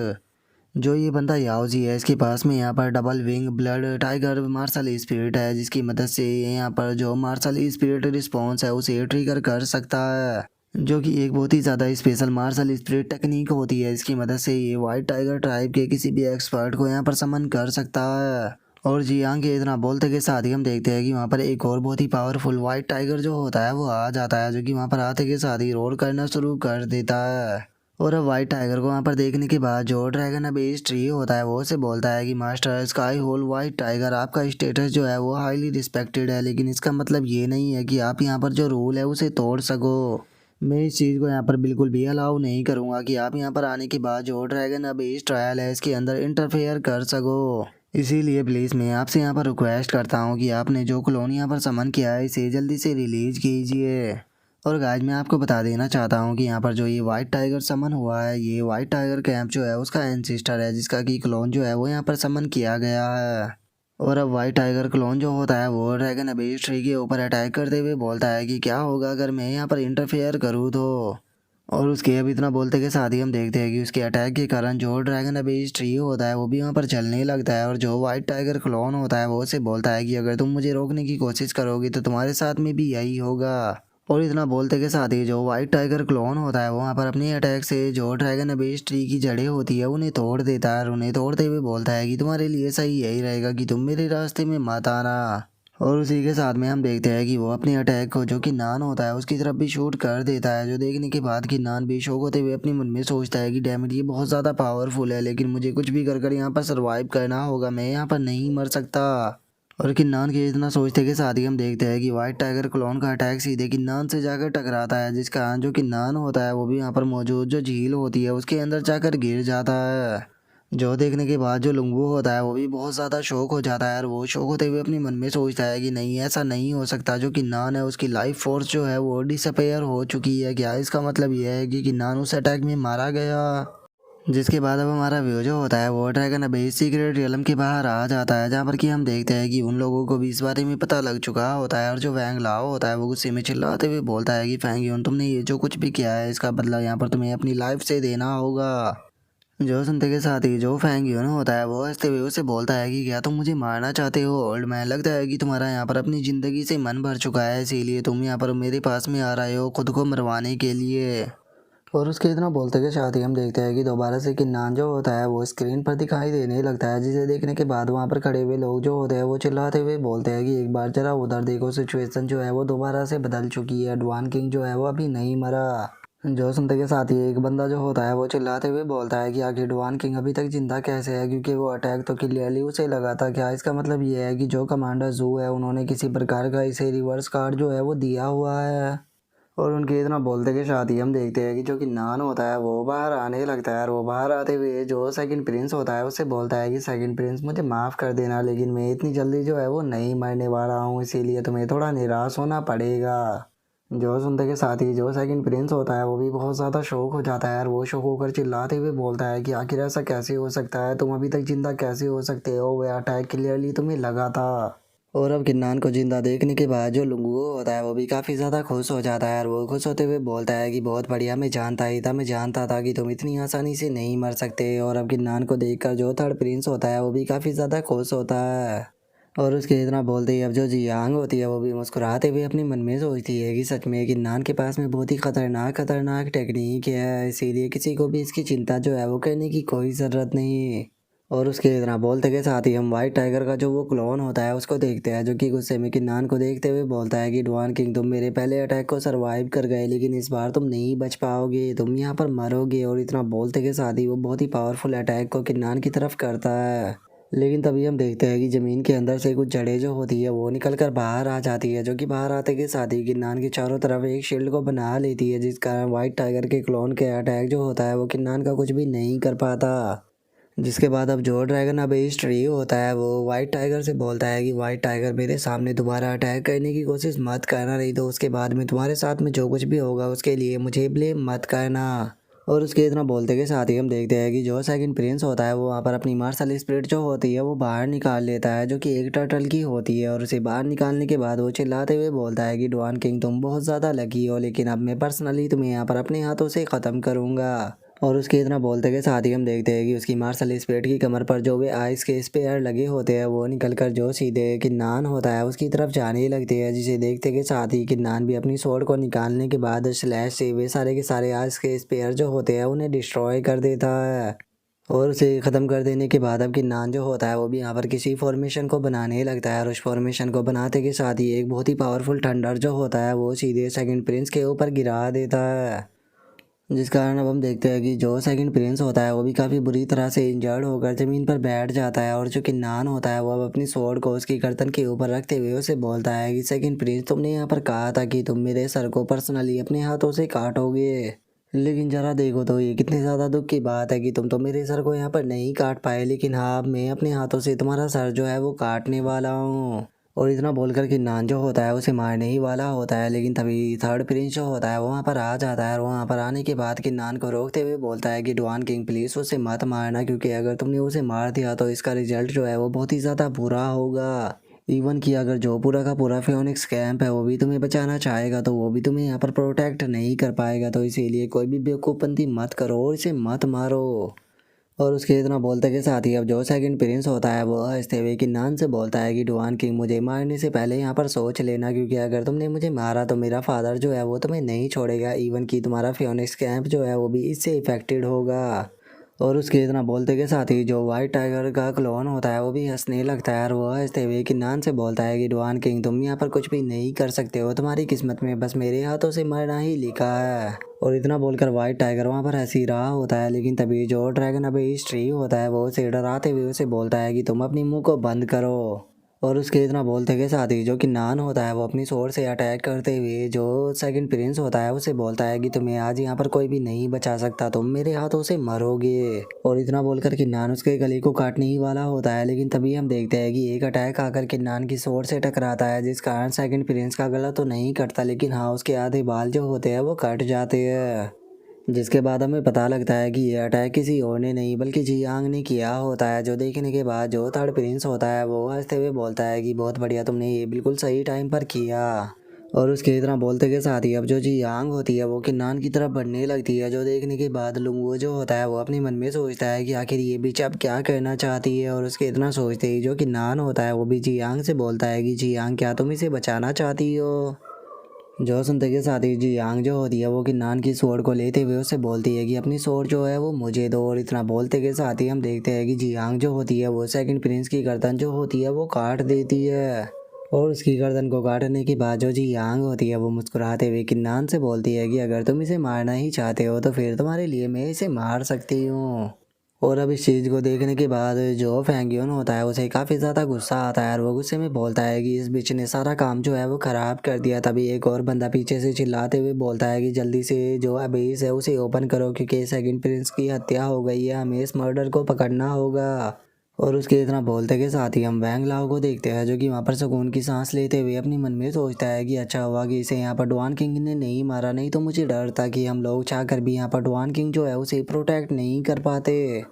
जो ये बंदा याओजी है इसके पास में यहाँ पर double wing blood tiger martial spirit है, जिसकी मदद से यहाँ पर जो मार्शल स्पिरिट रिस्पॉन्स है उसे ट्रिगर कर सकता है, जो कि एक बहुत ही ज़्यादा स्पेशल मार्शल स्पिरिट टेक्निक होती है। इसकी मदद से ये वाइट टाइगर ट्राइब के किसी भी एक्सपर्ट को यहाँ पर समन कर सकता है। और जियांग के इतना बोलते के साथ ही हम देखते हैं कि वहाँ पर एक और बहुत ही पावरफुल वाइट टाइगर जो होता है वो आ जाता है, जो कि वहाँ पर आते के साथ ही रोर करना शुरू कर देता है। और अब वाइट टाइगर को वहाँ पर देखने के बाद जो ड्रैगन अभी इस ट्री होता है वो उसे बोलता है कि master sky hole white tiger, आपका स्टेटस जो है वो हाईली रिस्पेक्टेड है, लेकिन इसका मतलब ये नहीं है कि आप यहाँ पर जो रूल है उसे तोड़ सको। मैं इस चीज़ को यहाँ पर बिल्कुल भी अलाउ नहीं करूँगा कि आप यहाँ पर आने के बाद जो ड्रैगन अभी इस ट्रायल है इसके अंदर इंटरफेयर कर सको। इसीलिए प्लीज़ मैं आपसे यहाँ पर रिक्वेस्ट करता हूँ कि आपने जो क्लोन यहाँ पर समन किया है इसे जल्दी से रिलीज कीजिए। और गाइज मैं आपको बता देना चाहता हूँ कि यहाँ पर जो ये वाइट टाइगर समन हुआ है ये वाइट टाइगर कैंप जो है उसका एंसिस्टर है, जिसका कि क्लोन जो है वो यहाँ पर समन किया गया है। और अब वाइट टाइगर क्लोन जो होता है वो ड्रैगन अबीस ट्री के ऊपर अटैक करते हुए बोलता है कि क्या होगा अगर मैं यहाँ पर इंटरफेयर करूँ तो। और उसके अब इतना बोलते के साथ ही हम देखते हैं कि उसके अटैक के कारण जो ड्रैगन अबीस ट्री होता है वो भी वहाँ पर चलने लगता है, और जो वाइट टाइगर क्लोन होता है वो उसे बोलता है कि अगर तुम मुझे रोकने की कोशिश करोगे तो तुम्हारे साथ में भी यही होगा। और इतना बोलते के साथ ही जो व्हाइट टाइगर क्लोन होता है वो वहाँ पर अपनी अटैक से जो ड्रैगन अबेस ट्री की जड़ें होती है उन्हें तोड़ देता है और उन्हें तोड़ते हुए बोलता है कि तुम्हारे लिए सही यही रहेगा कि तुम मेरे रास्ते में मत आना। और उसी के साथ में हम देखते हैं कि वो अपने अटैक को जो कि नान होता है उसकी तरफ भी शूट कर देता है, जो देखने के बाद कि नान भी शौक होते हुए अपने मन में सोचता है कि डैमेज ये बहुत ज़्यादा पावरफुल है, लेकिन मुझे कुछ भी कर यहाँ पर सर्वाइव करना होगा, मैं यहाँ पर नहीं मर सकता। और किन्नान के इतना सोचते के साथ ही हम देखते हैं कि व्हाइट टाइगर क्लोन का अटैक सीधे किन्नान से जाकर टकराता है, जिस कारण जो किन्नान होता है वो भी यहाँ पर मौजूद जो झील होती है उसके अंदर जाकर गिर जाता है। जो देखने के बाद जो लुंगू होता है वो भी बहुत ज़्यादा शौक हो जाता है और वो शौक होते हुए अपने मन में सोचता है कि नहीं ऐसा नहीं हो सकता, जो किन्नान है उसकी लाइफ फोर्स जो है वो डिसअपेयर हो चुकी है, क्या इसका मतलब यह है कि किन्नान उस अटैक में मारा गया। जिसके बाद अब हमारा व्यू जो होता है वो ड्रैगन अबेस सीक्रेट रियलम के बाहर आ जाता है, जहाँ पर कि हम देखते हैं कि उन लोगों को भी इस बारे में पता लग चुका होता है। और जो वैंग लाओ होता है वो गुस्से में चिल्लाते हुए बोलता है कि फैंग यून तुमने ये जो कुछ भी किया है इसका बदला यहाँ पर तुम्हें अपनी लाइफ से देना होगा। जो सुनते के साथ ही जो फैंग यून होता है वो हंसते हुए उसे बोलता है कि क्या तुम मुझे मारना चाहते हो ओल्ड मैन, लगता है कि तुम्हारा यहाँ पर अपनी ज़िंदगी से मन भर चुका है, इसीलिए तुम यहाँ पर मेरे पास में आ रहे हो खुद को मरवाने के लिए। और उसके इतना बोलते के साथ ही हम देखते हैं कि दोबारा से किन्नान जो होता है वो स्क्रीन पर दिखाई देने लगता है, जिसे देखने के बाद वहाँ पर खड़े हुए लोग जो होते हैं वो चिल्लाते हुए बोलते हैं कि एक बार जरा उधर देखो, सिचुएशन जो है वो दोबारा से बदल चुकी है, डुआन किंग जो है वो अभी नहीं मरा। जो सुनते के साथ ही एक बंदा जो होता है वो चिल्लाते हुए बोलता है कि आखिर डुआन किंग अभी तक जिंदा कैसे है, क्योंकि वो अटैक तो क्लियरली उसे लगा था, क्या इसका मतलब ये है कि जो कमांडर जू है उन्होंने किसी प्रकार का इसे रिवर्स कार्ड जो है वो दिया हुआ है। और उनके इतना बोलते के साथ ही हम देखते हैं कि जो कि नान होता है वो बाहर आने लगता है और वो बाहर आते हुए जो सेकंड प्रिंस होता है उससे बोलता है कि सेकंड प्रिंस मुझे माफ़ कर देना, लेकिन मैं इतनी जल्दी जो है वो नहीं मरने वाला हूँ, इसीलिए तुम्हें थोड़ा निराश होना पड़ेगा। जो सुनते के साथ ही जो सेकंड प्रिंस होता है वो भी बहुत ज़्यादा शौक हो जाता है और वो शौक होकर चिल्लाते हुए बोलता है कि आखिर ऐसा कैसे हो सकता है, तुम अभी तक जिंदा कैसे हो सकते हो, वह अटैक क्लियरली तुम्हें लगा था। और अब किन्नान को जिंदा देखने के बाद जो लुंगू होता है वो भी काफ़ी ज़्यादा खुश हो जाता है और वो खुश होते हुए बोलता है कि बहुत बढ़िया, मैं जानता था कि तुम इतनी आसानी से नहीं मर सकते। और अब किन्नान को देखकर जो थर्ड प्रिंस होता है वो भी काफ़ी ज़्यादा खुश होता है। और उसके इतना बोलते ही अब जो जियांग होती है वो भी मुस्कुराते हुए अपने मन में सोचती है कि सच में किन्नान के पास में बहुत ही खतरनाक टेक्निक है, इसीलिए किसी को भी इसकी चिंता जो है वो करने की कोई ज़रूरत नहीं। और उसके इतना बोलते के साथ ही हम व्हाइट टाइगर का जो वो क्लोन होता है उसको देखते हैं, जो कि गुस्से में किन्नान को देखते हुए बोलता है कि डुआन किंग तुम मेरे पहले अटैक को सरवाइव कर गए, लेकिन इस बार तुम नहीं बच पाओगे, तुम यहाँ पर मरोगे। और इतना बोलते के साथ ही वो बहुत ही पावरफुल अटैक को किन्नान की तरफ करता है, लेकिन तभी हम देखते हैं कि ज़मीन के अंदर से कुछ जड़ें जो होती है वो निकल कर बाहर आ जाती है, जो कि बाहर आते के साथ ही किन्नान के चारों तरफ एक शील्ड को बना लेती है, जिस कारण व्हाइट टाइगर के क्लोन के अटैक जो होता है वो किन्नान का कुछ भी नहीं कर पाता। जिसके बाद अब जो ड्रैगन अबेस ट्री होता है वो वाइट टाइगर से बोलता है कि वाइट टाइगर मेरे सामने दोबारा अटैक करने की कोशिश मत करना, नहीं तो उसके बाद में तुम्हारे साथ में जो कुछ भी होगा उसके लिए मुझे ब्लेम मत करना। और उसके इतना बोलते के साथ ही हम देखते हैं कि जो सेकंड प्रिंस होता है वो वहाँ पर अपनी मार्शल स्पिरिट जो होती है वो बाहर निकाल लेता है, जो कि एक टर्टल की होती है। और उसे बाहर निकालने के बाद वो चिल्लाते हुए बोलता है कि डुआन किंग तुम बहुत ज़्यादा लकी हो, लेकिन अब मैं पर्सनली तुम्हें यहाँ पर अपने हाथों से ख़त्म करूँगा। और उसके इतना बोलते के साथ ही हम देखते हैं कि उसकी मार्शल स्पिरिट की कमर पर जो वे आइस के स्पेयर लगे होते हैं वो निकल कर जो सीधे किन्नान होता है उसकी तरफ जाने लगते हैं, जिसे देखते के साथ ही किन्नान भी अपनी स्वॉर्ड को निकालने के बाद स्लैश से वे सारे के सारे आइस के स्पेयर जो होते हैं उन्हें डिस्ट्रॉय कर देता है। और उसे ख़त्म कर देने के बाद अब किन्नान जो होता है वो भी यहाँ पर किसी फॉर्मेशन को बनाने लगता है और उस फॉर्मेशन को बनाते के साथ ही एक बहुत ही पावरफुल थंडर जो होता है वो सीधे सेकंड प्रिंस के ऊपर गिरा देता है, जिस कारण अब हम देखते हैं कि जो सेकंड प्रिंस होता है वो भी काफ़ी बुरी तरह से इंजर्ड होकर ज़मीन पर बैठ जाता है। और जो किन्नान होता है वो अब अपनी स्वॉर्ड को उसकी गर्दन के ऊपर रखते हुए उसे बोलता है कि सेकंड प्रिंस तुमने यहाँ पर कहा था कि तुम मेरे सर को पर्सनली अपने हाथों से काटोगे, लेकिन ज़रा देखो तो ये कितनी ज़्यादा दुख की बात है कि तुम तो मेरे सर को यहाँ पर नहीं काट पाए, लेकिन हाँ मैं अपने हाथों से तुम्हारा सर जो है वो काटने वाला हूँ। और इतना बोलकर कि नान जो होता है उसे मारने ही वाला होता है, लेकिन तभी थर्ड प्रिंस जो होता है वो वहाँ पर आ जाता है और वहाँ पर आने के बाद कि नान को रोकते हुए बोलता है कि डुआन किंग प्लीज़ उसे मत मारना, क्योंकि अगर तुमने उसे मार दिया तो इसका रिजल्ट जो है वो बहुत ही ज़्यादा बुरा होगा। इवन कि अगर जो पूरा का पूरा फियोनिक्स कैंप है वो भी तुम्हें बचाना चाहेगा तो वो भी तुम्हें यहाँ पर प्रोटेक्ट नहीं कर पाएगा, तो इसीलिए कोई भी बेवकूफ़बंदी मत करो और इसे मत मारो। और उसके इतना बोलते के साथ ही अब जो सेकंड प्रिंस होता है वो हंसते हुए किन्नान से बोलता है कि डुआन किंग मुझे मारने से पहले यहाँ पर सोच लेना, क्योंकि अगर तुमने मुझे मारा तो मेरा फादर जो है वो तुम्हें नहीं छोड़ेगा, इवन कि तुम्हारा फियोनिक्स कैंप जो है वो भी इससे इफेक्टेड होगा। और उसके इतना बोलते के साथ ही जो वाइट टाइगर का क्लोन होता है वो भी हंसने लगता है और वो हंसते हुए किन्नान से बोलता है कि डुआन किंग तुम यहाँ पर कुछ भी नहीं कर सकते हो, तुम्हारी किस्मत में बस मेरे हाथों से मरना ही लिखा है। और इतना बोलकर वाइट टाइगर वहाँ पर हंस ही रहा होता है, लेकिन तभी जो ड्रैगन अभी ट्री होता है वो उसे डराते हुए उसे बोलता है कि तुम अपनी मुंह को बंद करो। और उसके इतना बोलते के साथ ही जो किन्नान होता है वो अपनी स्वॉर्ड से अटैक करते हुए जो सेकंड प्रिंस होता है उसे बोलता है कि तुम्हें आज यहाँ पर कोई भी नहीं बचा सकता, तुम मेरे हाथों से मरोगे। और इतना बोलकर किन्नान उसके गले को काटने ही वाला होता है, लेकिन तभी हम देखते हैं कि एक अटैक आकर किन्नान की स्वॉर्ड से टकराता है, जिस कारण सेकंड प्रिंस का गला तो नहीं कटता, लेकिन हाँ उसके आधे बाल जो होते हैं वो कट जाते हैं। जिसके बाद हमें पता लगता है कि ये अटैक किसी और ने नहीं बल्कि जियांग ने किया होता है, जो देखने के बाद जो थर्ड प्रिंस होता है वो हंसते हुए बोलता है कि बहुत बढ़िया, तुमने ये बिल्कुल सही टाइम पर किया। और उसके इतना बोलते के साथ ही अब जो जियांग होती है वो किन्नान की तरफ बढ़ने लगती है, जो देखने के बाद लुंगो जो होता है वो अपने मन में सोचता है कि आखिर ये बीच अब क्या करना चाहती है। और उसके इतना सोचते ही जो किन्नान होता है वो भी जियांग से बोलता है कि जियांग क्या तुम इसे बचाना चाहती हो। जो सुनते के साथ ही जी यांग जो होती है वो किन्नान की स्वॉर्ड को लेते हुए उससे बोलती है कि अपनी स्वॉर्ड जो है वो मुझे दो। और इतना बोलते के साथ ही हम देखते हैं कि जी यांग जो होती है वो सेकंड प्रिंस की गर्दन जो होती है वो काट देती है। और उसकी गर्दन को काटने के बाद जो जी यांग होती है वो मुस्कुराते हुए किन्नान से बोलती है कि अगर तुम इसे मारना ही चाहते हो तो फिर तुम्हारे लिए मैं इसे मार सकती हूँ। और अब इस चीज़ को देखने के बाद जो फैंगियन होता है उसे काफ़ी ज़्यादा गुस्सा आता है और वो गुस्से में बोलता है कि इस बिच ने सारा काम जो है वो ख़राब कर दिया। तभी एक और बंदा पीछे से चिल्लाते हुए बोलता है कि जल्दी से जो अबेस है उसे ओपन करो, क्योंकि सेकंड प्रिंस की हत्या हो गई है, हमें इस मर्डर को पकड़ना होगा। और उसके इतना बोलते के साथ ही हम वैंग लाओ को देखते हैं, जो कि वहाँ पर सुकून की सांस लेते हुए अपनी मन में सोचता है कि अच्छा हुआ कि इसे यहाँ पर डुआन किंग ने नहीं मारा, नहीं तो मुझे डर था कि हम लोग चाह कर भी यहाँ पर डुआन किंग जो है उसे प्रोटेक्ट नहीं कर पाते।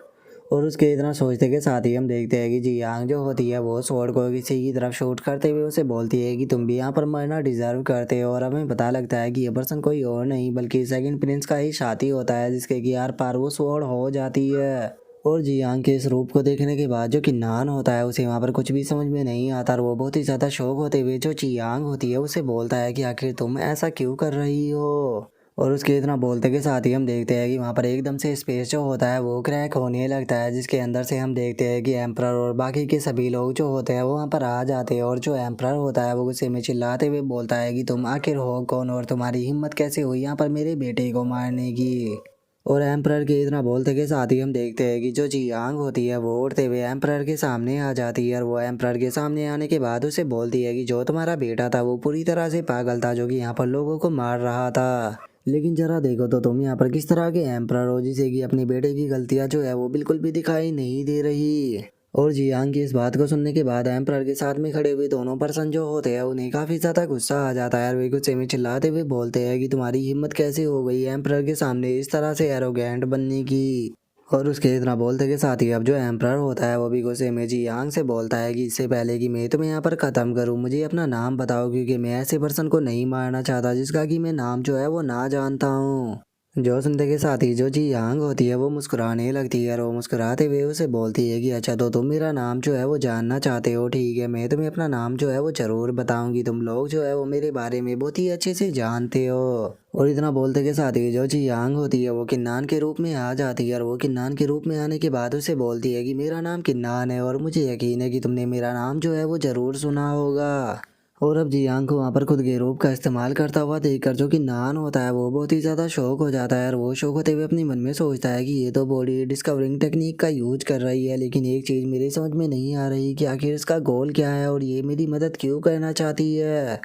और उसके इतना सोचते के साथ ही हम देखते हैं कि जी यांग जो होती है वो स्वॉर्ड को किसी की तरफ शूट करते हुए उसे बोलती है कि तुम भी यहाँ पर मरना डिजर्व करते हो। और हमें पता लगता है कि ये पर्सन कोई और नहीं बल्कि सेकंड प्रिंस का ही साथी होता है, जिसके कि आर पार वो स्वॉर्ड हो जाती है। और जी यांग के इस रूप को देखने के बाद जो कि नान होता है उसे वहाँ पर कुछ भी समझ में नहीं आता और वो बहुत ही ज़्यादा शौक होते हुए जो चियांग होती है उसे बोलता है कि आखिर तुम ऐसा क्यों कर रही हो। और उसके इतना बोलते के साथ ही हम देखते हैं कि वहाँ पर एकदम से स्पेस जो होता है वो क्रैक होने लगता है, जिसके अंदर से हम देखते हैं कि एम्प्रर और बाकी के सभी लोग जो होते हैं वो वहाँ पर आ जाते हैं। और जो एम्प्रर होता है वो गुस्से में चिल्लाते हुए बोलता है कि तुम आखिर हो कौन और तुम्हारी हिम्मत कैसे हुई यहाँ पर मेरे बेटे को मारने की। और एम्प्रर के इतना बोलते के साथ ही हम देखते हैं कि जो जियांग होती है वो उड़ते हुए एम्प्रर के सामने आ जाती है और वो एम्प्रर के सामने आने के बाद उसे बोलती है कि जो तुम्हारा बेटा था वो पूरी तरह से पागल था, जो कि यहाँ पर लोगों को मार रहा था, लेकिन जरा देखो तो तुम यहाँ पर किस तरह के एम्प्रर हो जिसे कि अपने बेटे की गलतियाँ जो है वो बिल्कुल भी दिखाई नहीं दे रही। और जियांग की इस बात को सुनने के बाद एम्प्रर के साथ में खड़े हुए दोनों पर्सन जो होते हैं उन्हें काफी ज्यादा गुस्सा आ जाता है और वे गुस्से में चिल्लाते हुए बोलते हैं कि तुम्हारी हिम्मत कैसे हो गई एम्प्रर के सामने इस तरह से एरोगेंट बनने की। और उसके इतना बोलते के साथ ही अब जो एम्प्रर होता है वो भी गुस्से में जियांग से बोलता है कि इससे पहले कि मैं तुम्हें यहाँ पर खत्म करूँ मुझे अपना नाम बताओ, क्योंकि मैं ऐसे पर्सन को नहीं मारना चाहता जिसका कि मैं नाम जो है वो ना जानता हूँ। जो सुनते के साथ ही जो जी यांग होती है वो मुस्कुराने लगती है और वो मुस्कुराते हुए उसे बोलती है कि अच्छा तो तुम मेरा नाम जो है वो जानना चाहते हो, ठीक है मैं तुम्हें अपना नाम जो है वो ज़रूर बताऊंगी, तुम लोग जो है वो मेरे बारे में बहुत ही अच्छे से जानते हो। और इतना बोलते के साथ ही जो जी यांग होती है वो किन्नान के रूप में आ जाती है और वो किन्नान के रूप में आने के बाद उसे बोलती है कि मेरा नाम किन्नान है और मुझे यकीन है कि तुमने मेरा नाम जो है वो ज़रूर सुना होगा। और अब जियांग को वहाँ पर खुद के रूप का इस्तेमाल करता हुआ देखकर जो कि नान होता है वो बहुत ही ज़्यादा शौक हो जाता है और वो शौक होते हुए अपने मन में सोचता है कि ये तो बॉडी डिस्कवरिंग टेक्निक का यूज कर रही है, लेकिन एक चीज़ मेरी समझ में नहीं आ रही कि आखिर इसका गोल क्या है और ये मेरी मदद क्यों करना चाहती है।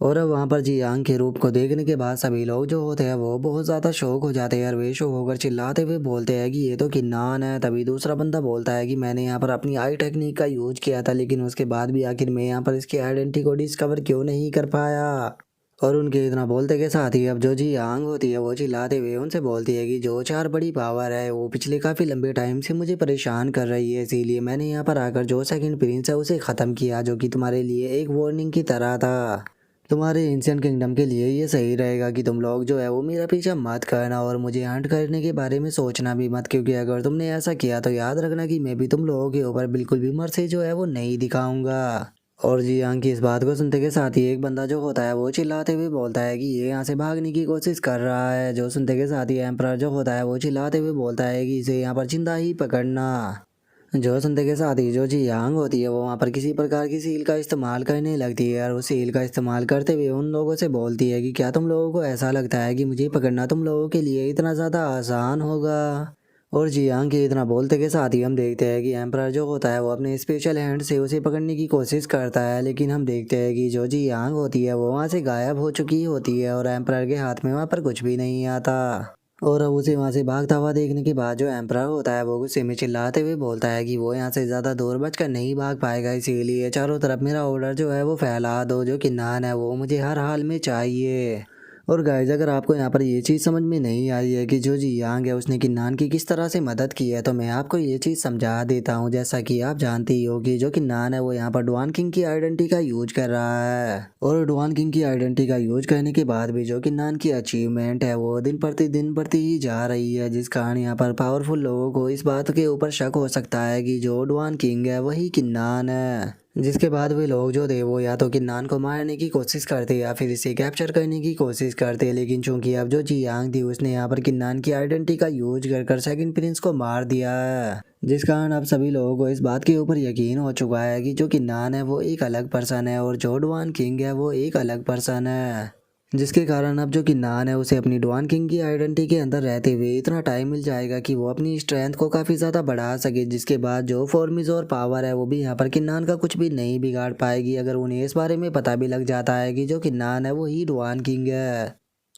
और अब वहाँ पर जियांग के रूप को देखने के बाद सभी लोग जो होते हैं वो बहुत ज़्यादा शौक हो जाते हैं और वे शौक होकर चिल्लाते हुए बोलते हैं कि ये तो किन्नान है। तभी दूसरा बंदा बोलता है कि मैंने यहाँ पर अपनी आई टेक्निक का यूज किया था, लेकिन उसके बाद भी आखिर मैं यहाँ पर इसकी आइडेंटिटी को डिस्कवर क्यों नहीं कर पाया। और उनके इतना बोलते के साथ ही अब जो जियांग होती है वो चिल्लाते हुए उनसे बोलती है कि जो चार बड़ी पावर है वो पिछले काफ़ी लंबे टाइम से मुझे परेशान कर रही है, इसीलिए मैंने यहाँ पर आकर जो सेकंड प्रिंस है उसे ख़त्म किया, जो कि तुम्हारे लिए एक वार्निंग की तरह था। तुम्हारे एंशिएंट किंगडम के लिए ये सही रहेगा कि तुम लोग जो है वो मेरा पीछा मत करना और मुझे हंट करने के बारे में सोचना भी मत, क्योंकि अगर तुमने ऐसा किया तो याद रखना कि मैं भी तुम लोगों के ऊपर बिल्कुल भी मर्सी जो है वो नहीं दिखाऊंगा। और जी हाँ की इस बात को सुनते के साथ ही एक बंदा जो होता है वो चिल्लाते हुए बोलता है कि ये यहाँ से भागने की कोशिश कर रहा है। जो सुनते के साथ ही एम्परर जो होता है वो चिल्लाते हुए बोलता है कि इसे यहाँ पर जिंदा ही पकड़ना। जो सुनते के साथ ही जो जी यांग होती है वो वहाँ पर किसी प्रकार की सील का इस्तेमाल करने लगती है और वो सील का इस्तेमाल करते हुए उन लोगों से बोलती है कि क्या तुम लोगों को ऐसा लगता है कि मुझे पकड़ना तुम लोगों के लिए इतना ज़्यादा आसान होगा। और जी यांग के इतना बोलते के साथ ही हम देखते हैं कि एम्परर जो होता है वो अपने स्पेशल हैंड से उसे पकड़ने की कोशिश करता है, लेकिन हम देखते हैं कि जो जी यांग होती है वो वहाँ से गायब हो चुकी होती है और एम्परर के हाथ में वहाँ पर कुछ भी नहीं आता। और अब उसे वहाँ से भागता हुआ देखने के बाद जो एम्परर होता है वो गुस्से में चिल्लाते हुए बोलता है कि वो यहाँ से ज़्यादा दूर बचकर नहीं भाग पाएगा, इसीलिए चारों तरफ मेरा ऑर्डर जो है वो फैला दो। जो कि नान है वो मुझे हर हाल में चाहिए। और गाइज अगर आपको यहाँ पर ये चीज़ समझ में नहीं आई है कि जो जी यांग है उसने किन्नान की किस तरह से मदद की है, तो मैं आपको ये चीज़ समझा देता हूँ। जैसा कि आप जानते ही हो कि जो किन्नान है वो यहाँ पर डुआन किंग की आइडेंटिटी का यूज कर रहा है और डुआन किंग की आइडेंटिटी का यूज करने के बाद भी जो किन्नान की अचीवमेंट है वो दिन प्रतिदिन बढ़ती ही जा रही है, जिस कारण यहाँ पर पावरफुल लोगों को इस बात के ऊपर शक हो सकता है कि जो डुआन किंग है वही किन्नान है। जिसके बाद वे लोग जो थे वो या तो किन्नान को मारने की कोशिश करते या फिर इसे कैप्चर करने की कोशिश करते, लेकिन चूंकि अब जो जी यांग थी उसने यहाँ पर किन्नान की आइडेंटिटी का यूज कर सेकंड प्रिंस को मार दिया है, जिस कारण अब सभी लोगों को इस बात के ऊपर यकीन हो चुका है कि जो किन्नान है वो एक अलग पर्सन है और जो डुआन किंग है वो एक अलग पर्सन है। जिसके कारण अब जो किन्नान है उसे अपनी डुआन किंग की आइडेंटिटी के अंदर रहते हुए इतना टाइम मिल जाएगा कि वो अपनी स्ट्रेंथ को काफ़ी ज़्यादा बढ़ा सके, जिसके बाद जो फॉर्मिज और पावर है वो भी यहाँ पर किन्नान का कुछ भी नहीं बिगाड़ पाएगी अगर उन्हें इस बारे में पता भी लग जाता है कि जो किन्नान है वो ही डुआन किंग है।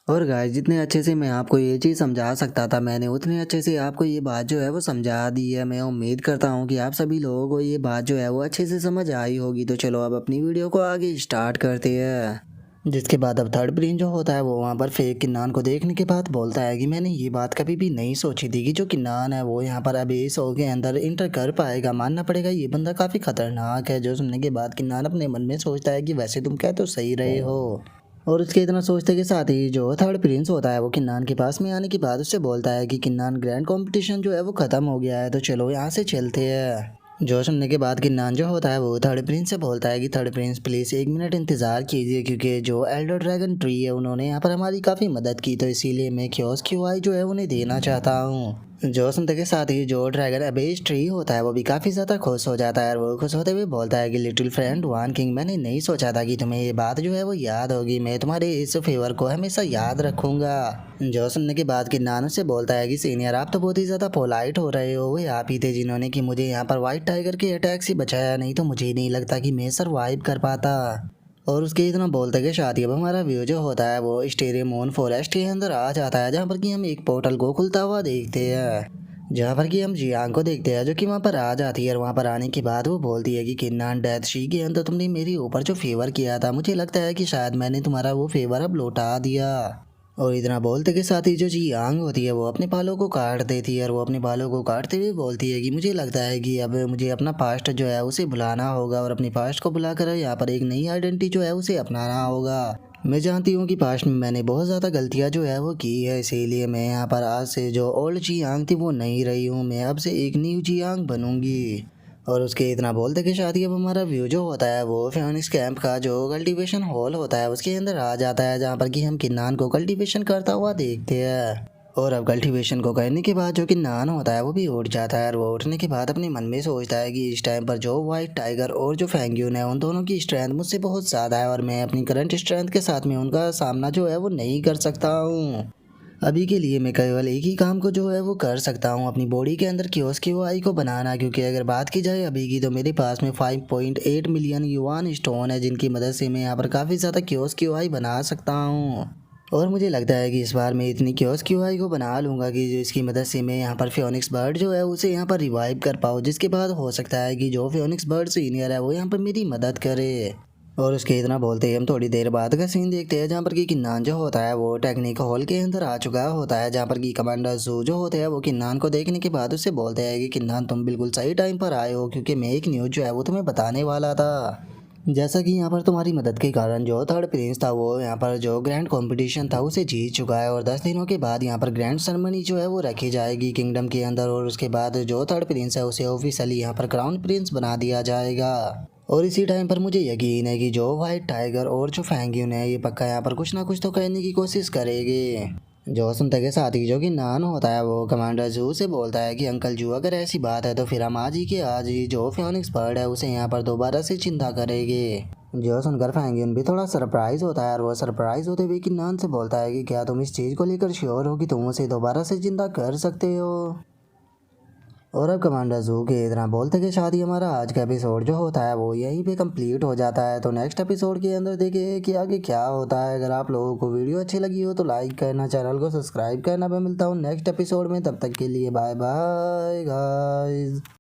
और गाइस जितने अच्छे से मैं आपको ये चीज़ समझा सकता था मैंने उतने अच्छे से आपको ये बात जो है वो समझा दी है। मैं उम्मीद करता हूँ कि आप सभी लोगों को ये बात जो है वो अच्छे से समझ आई होगी। तो चलो अब अपनी वीडियो को आगे स्टार्ट करते हैं। जिसके बाद अब थर्ड प्रिंस जो होता है वो वहाँ पर फेक किन्नान को देखने के बाद बोलता है कि मैंने ये बात कभी भी नहीं सोची थी कि जो किन्नान है वो यहाँ पर अभी इस शो के अंदर इंटर कर पाएगा। मानना पड़ेगा ये बंदा काफ़ी खतरनाक है। जो सुनने के बाद किन्नान अपने मन में सोचता है कि वैसे तुम कह तो सही रहे हो। और उसके इतना सोचते के साथ ही जो थर्ड प्रिंस होता है वो किन्नान के पास में आने के बाद उससे बोलता है कि किन्नान ग्रैंड कंपटीशन जो है वो ख़त्म हो गया है, तो चलो यहाँ से चलते हैं। जो सुनने के बाद किन्नान जो होता है वो थर्ड प्रिंस से बोलता है कि थर्ड प्रिंस प्लीज़ 1 मिनट इंतज़ार कीजिए, क्योंकि जो एल्डर ड्रैगन ट्री है उन्होंने यहाँ पर हमारी काफ़ी मदद की, तो इसीलिए मैं क्योस क्यूआई जो है उन्हें देना चाहता हूँ। जो सुनते के साथ ही जो ड्रैगन अबेज ट्री होता है वो भी काफ़ी ज़्यादा खुश हो जाता है और वो खुश होते हुए बोलता है कि लिटिल फ्रेंड डुआन किंग, मैंने नहीं सोचा था कि तुम्हें ये बात जो है वो याद होगी। मैं तुम्हारे इस फेवर को हमेशा याद रखूंगा। जो सुनने के बाद किन्नान उससे बोलता है कि सीनियर आप तो बहुत ही ज़्यादा पोलाइट हो रहे हो, वो आप ही थे जिन्होंने कि मुझे यहाँ पर व्हाइट टाइगर के अटैक से बचाया, नहीं तो मुझे नहीं लगता कि मैं सर्वाइव कर पाता। और उसके इतना बोलते के साथ ही अब हमारा व्यू जो होता है वो स्टेरेमोन फॉरेस्ट के अंदर आ जाता है, जहाँ पर कि हम एक पोर्टल को खुलता हुआ देखते हैं, जहाँ पर कि हम जियांग को देखते हैं जो कि वहाँ पर आ जाती है। और वहाँ पर आने के बाद वो बोलती है कि किन्नान डेथ शी के अंदर तुमने मेरे ऊपर जो फेवर किया था, मुझे लगता है कि शायद मैंने तुम्हारा वो फेवर अब लौटा दिया। और इतना बोलते के साथ ही जो जियांग होती है वो अपने बालों को काट देती है और वो अपने बालों को काटते हुए बोलती है कि मुझे लगता है कि अब मुझे अपना पास्ट जो है उसे भुलाना होगा और अपनी पास्ट को भुलाकर यहाँ पर एक नई आइडेंटिटी जो है उसे अपनाना होगा। मैं जानती हूँ कि पास्ट में मैंने बहुत ज़्यादा गलतियाँ जो है वो की है, इसीलिए मैं यहाँ पर आज से जो ओल्ड जियांग थी वो नहीं रही हूँ, मैं अब से एक न्यू जियांग बनूंगी। और उसके इतना बोलते के साथ ही अब हमारा व्यू जो होता है वो फियोनिक्स कैंप का जो कल्टीवेशन हॉल होता है उसके अंदर आ जाता है, जहाँ पर कि हम किन्नान को कल्टीवेशन करता हुआ देखते हैं। और अब कल्टीवेशन को करने के बाद जो किन्नान होता है वो भी उठ जाता है और वो उठने के बाद अपने मन में सोचता है कि इस टाइम पर जो वाइट टाइगर और जो फैंग्यून है उन दोनों की स्ट्रेंथ मुझसे बहुत ज़्यादा है और मैं अपनी करंट स्ट्रेंथ के साथ में उनका सामना जो है वो नहीं कर सकता हूँ। अभी के लिए मैं केवल एक ही काम को जो है वो कर सकता हूँ, अपनी बॉडी के अंदर क्योस क्यूआई को बनाना, क्योंकि अगर बात की जाए अभी की तो मेरे पास में 5.8 मिलियन युआन स्टोन है, जिनकी मदद से मैं यहाँ पर काफ़ी ज़्यादा क्योस क्यूआई बना सकता हूँ। और मुझे लगता है कि इस बार मैं इतनी क्योस क्यूआई को बना लूँगा कि जो इसकी मदद से मैं यहाँ पर फियोनिक्स बर्ड जो है उसे यहाँ पर रिवाइव कर पाऊँ, जिसके बाद हो सकता है कि जो फियोनिक्स बर्ड सीनियर है वो यहाँ पर मेरी मदद करे। और उसके इतना बोलते ही हम थोड़ी देर बाद का सीन देखते हैं, जहाँ पर कि किन्नान जो होता है वो टेक्निक हॉल के अंदर आ चुका होता है, जहाँ पर कि कमांडर जू जो होते हैं वो किन्नान को देखने के बाद उससे बोलते हैं कि किन्नान तुम बिल्कुल सही टाइम पर आए हो, क्योंकि मैं एक न्यूज़ जो है वो तुम्हें बताने वाला था। जैसा कि यहाँ पर तुम्हारी मदद के कारण जो थर्ड प्रिंस था वो यहाँ पर जो ग्रैंड कंपटीशन था उसे जीत चुका है और 10 दिनों के बाद यहाँ पर ग्रैंड सेरेमनी जो है वो रखी जाएगी किंगडम के अंदर और उसके बाद जो थर्ड प्रिंस है उसे ऑफिशियली यहाँ पर क्राउन प्रिंस बना दिया जाएगा। और इसी टाइम पर मुझे यकीन है कि जो व्हाइट टाइगर और जो फैंग्यून है ये पक्का यहाँ पर कुछ ना कुछ तो करने की कोशिश करेंगे। जो सुनते के साथ ही जो कि नान होता है वो कमांडर जू से बोलता है कि अंकल जू अगर ऐसी बात है तो फिर हम आज ही के आज ही जो फियोनिक्स बर्ड है उसे यहाँ पर दोबारा से चिंता करेंगे। जो सुनकर फैंगियन भी थोड़ा सरप्राइज होता है और वो सरप्राइज होते हुए कि नान से बोलता है कि क्या तुम इस चीज़ को लेकर श्योर हो कि तुम उसे दोबारा से जिंदा कर सकते हो। और अब कमांडर जू के इतना बोलते के साथ ही हमारा आज का एपिसोड जो होता है वो यहीं पे कंप्लीट हो जाता है। तो नेक्स्ट एपिसोड के अंदर देखिए कि आगे क्या होता है। अगर आप लोगों को वीडियो अच्छी लगी हो तो लाइक करना, चैनल को सब्सक्राइब करना। मैं मिलता हूँ नेक्स्ट एपिसोड में, तब तक के लिए बाय बाय गाइस।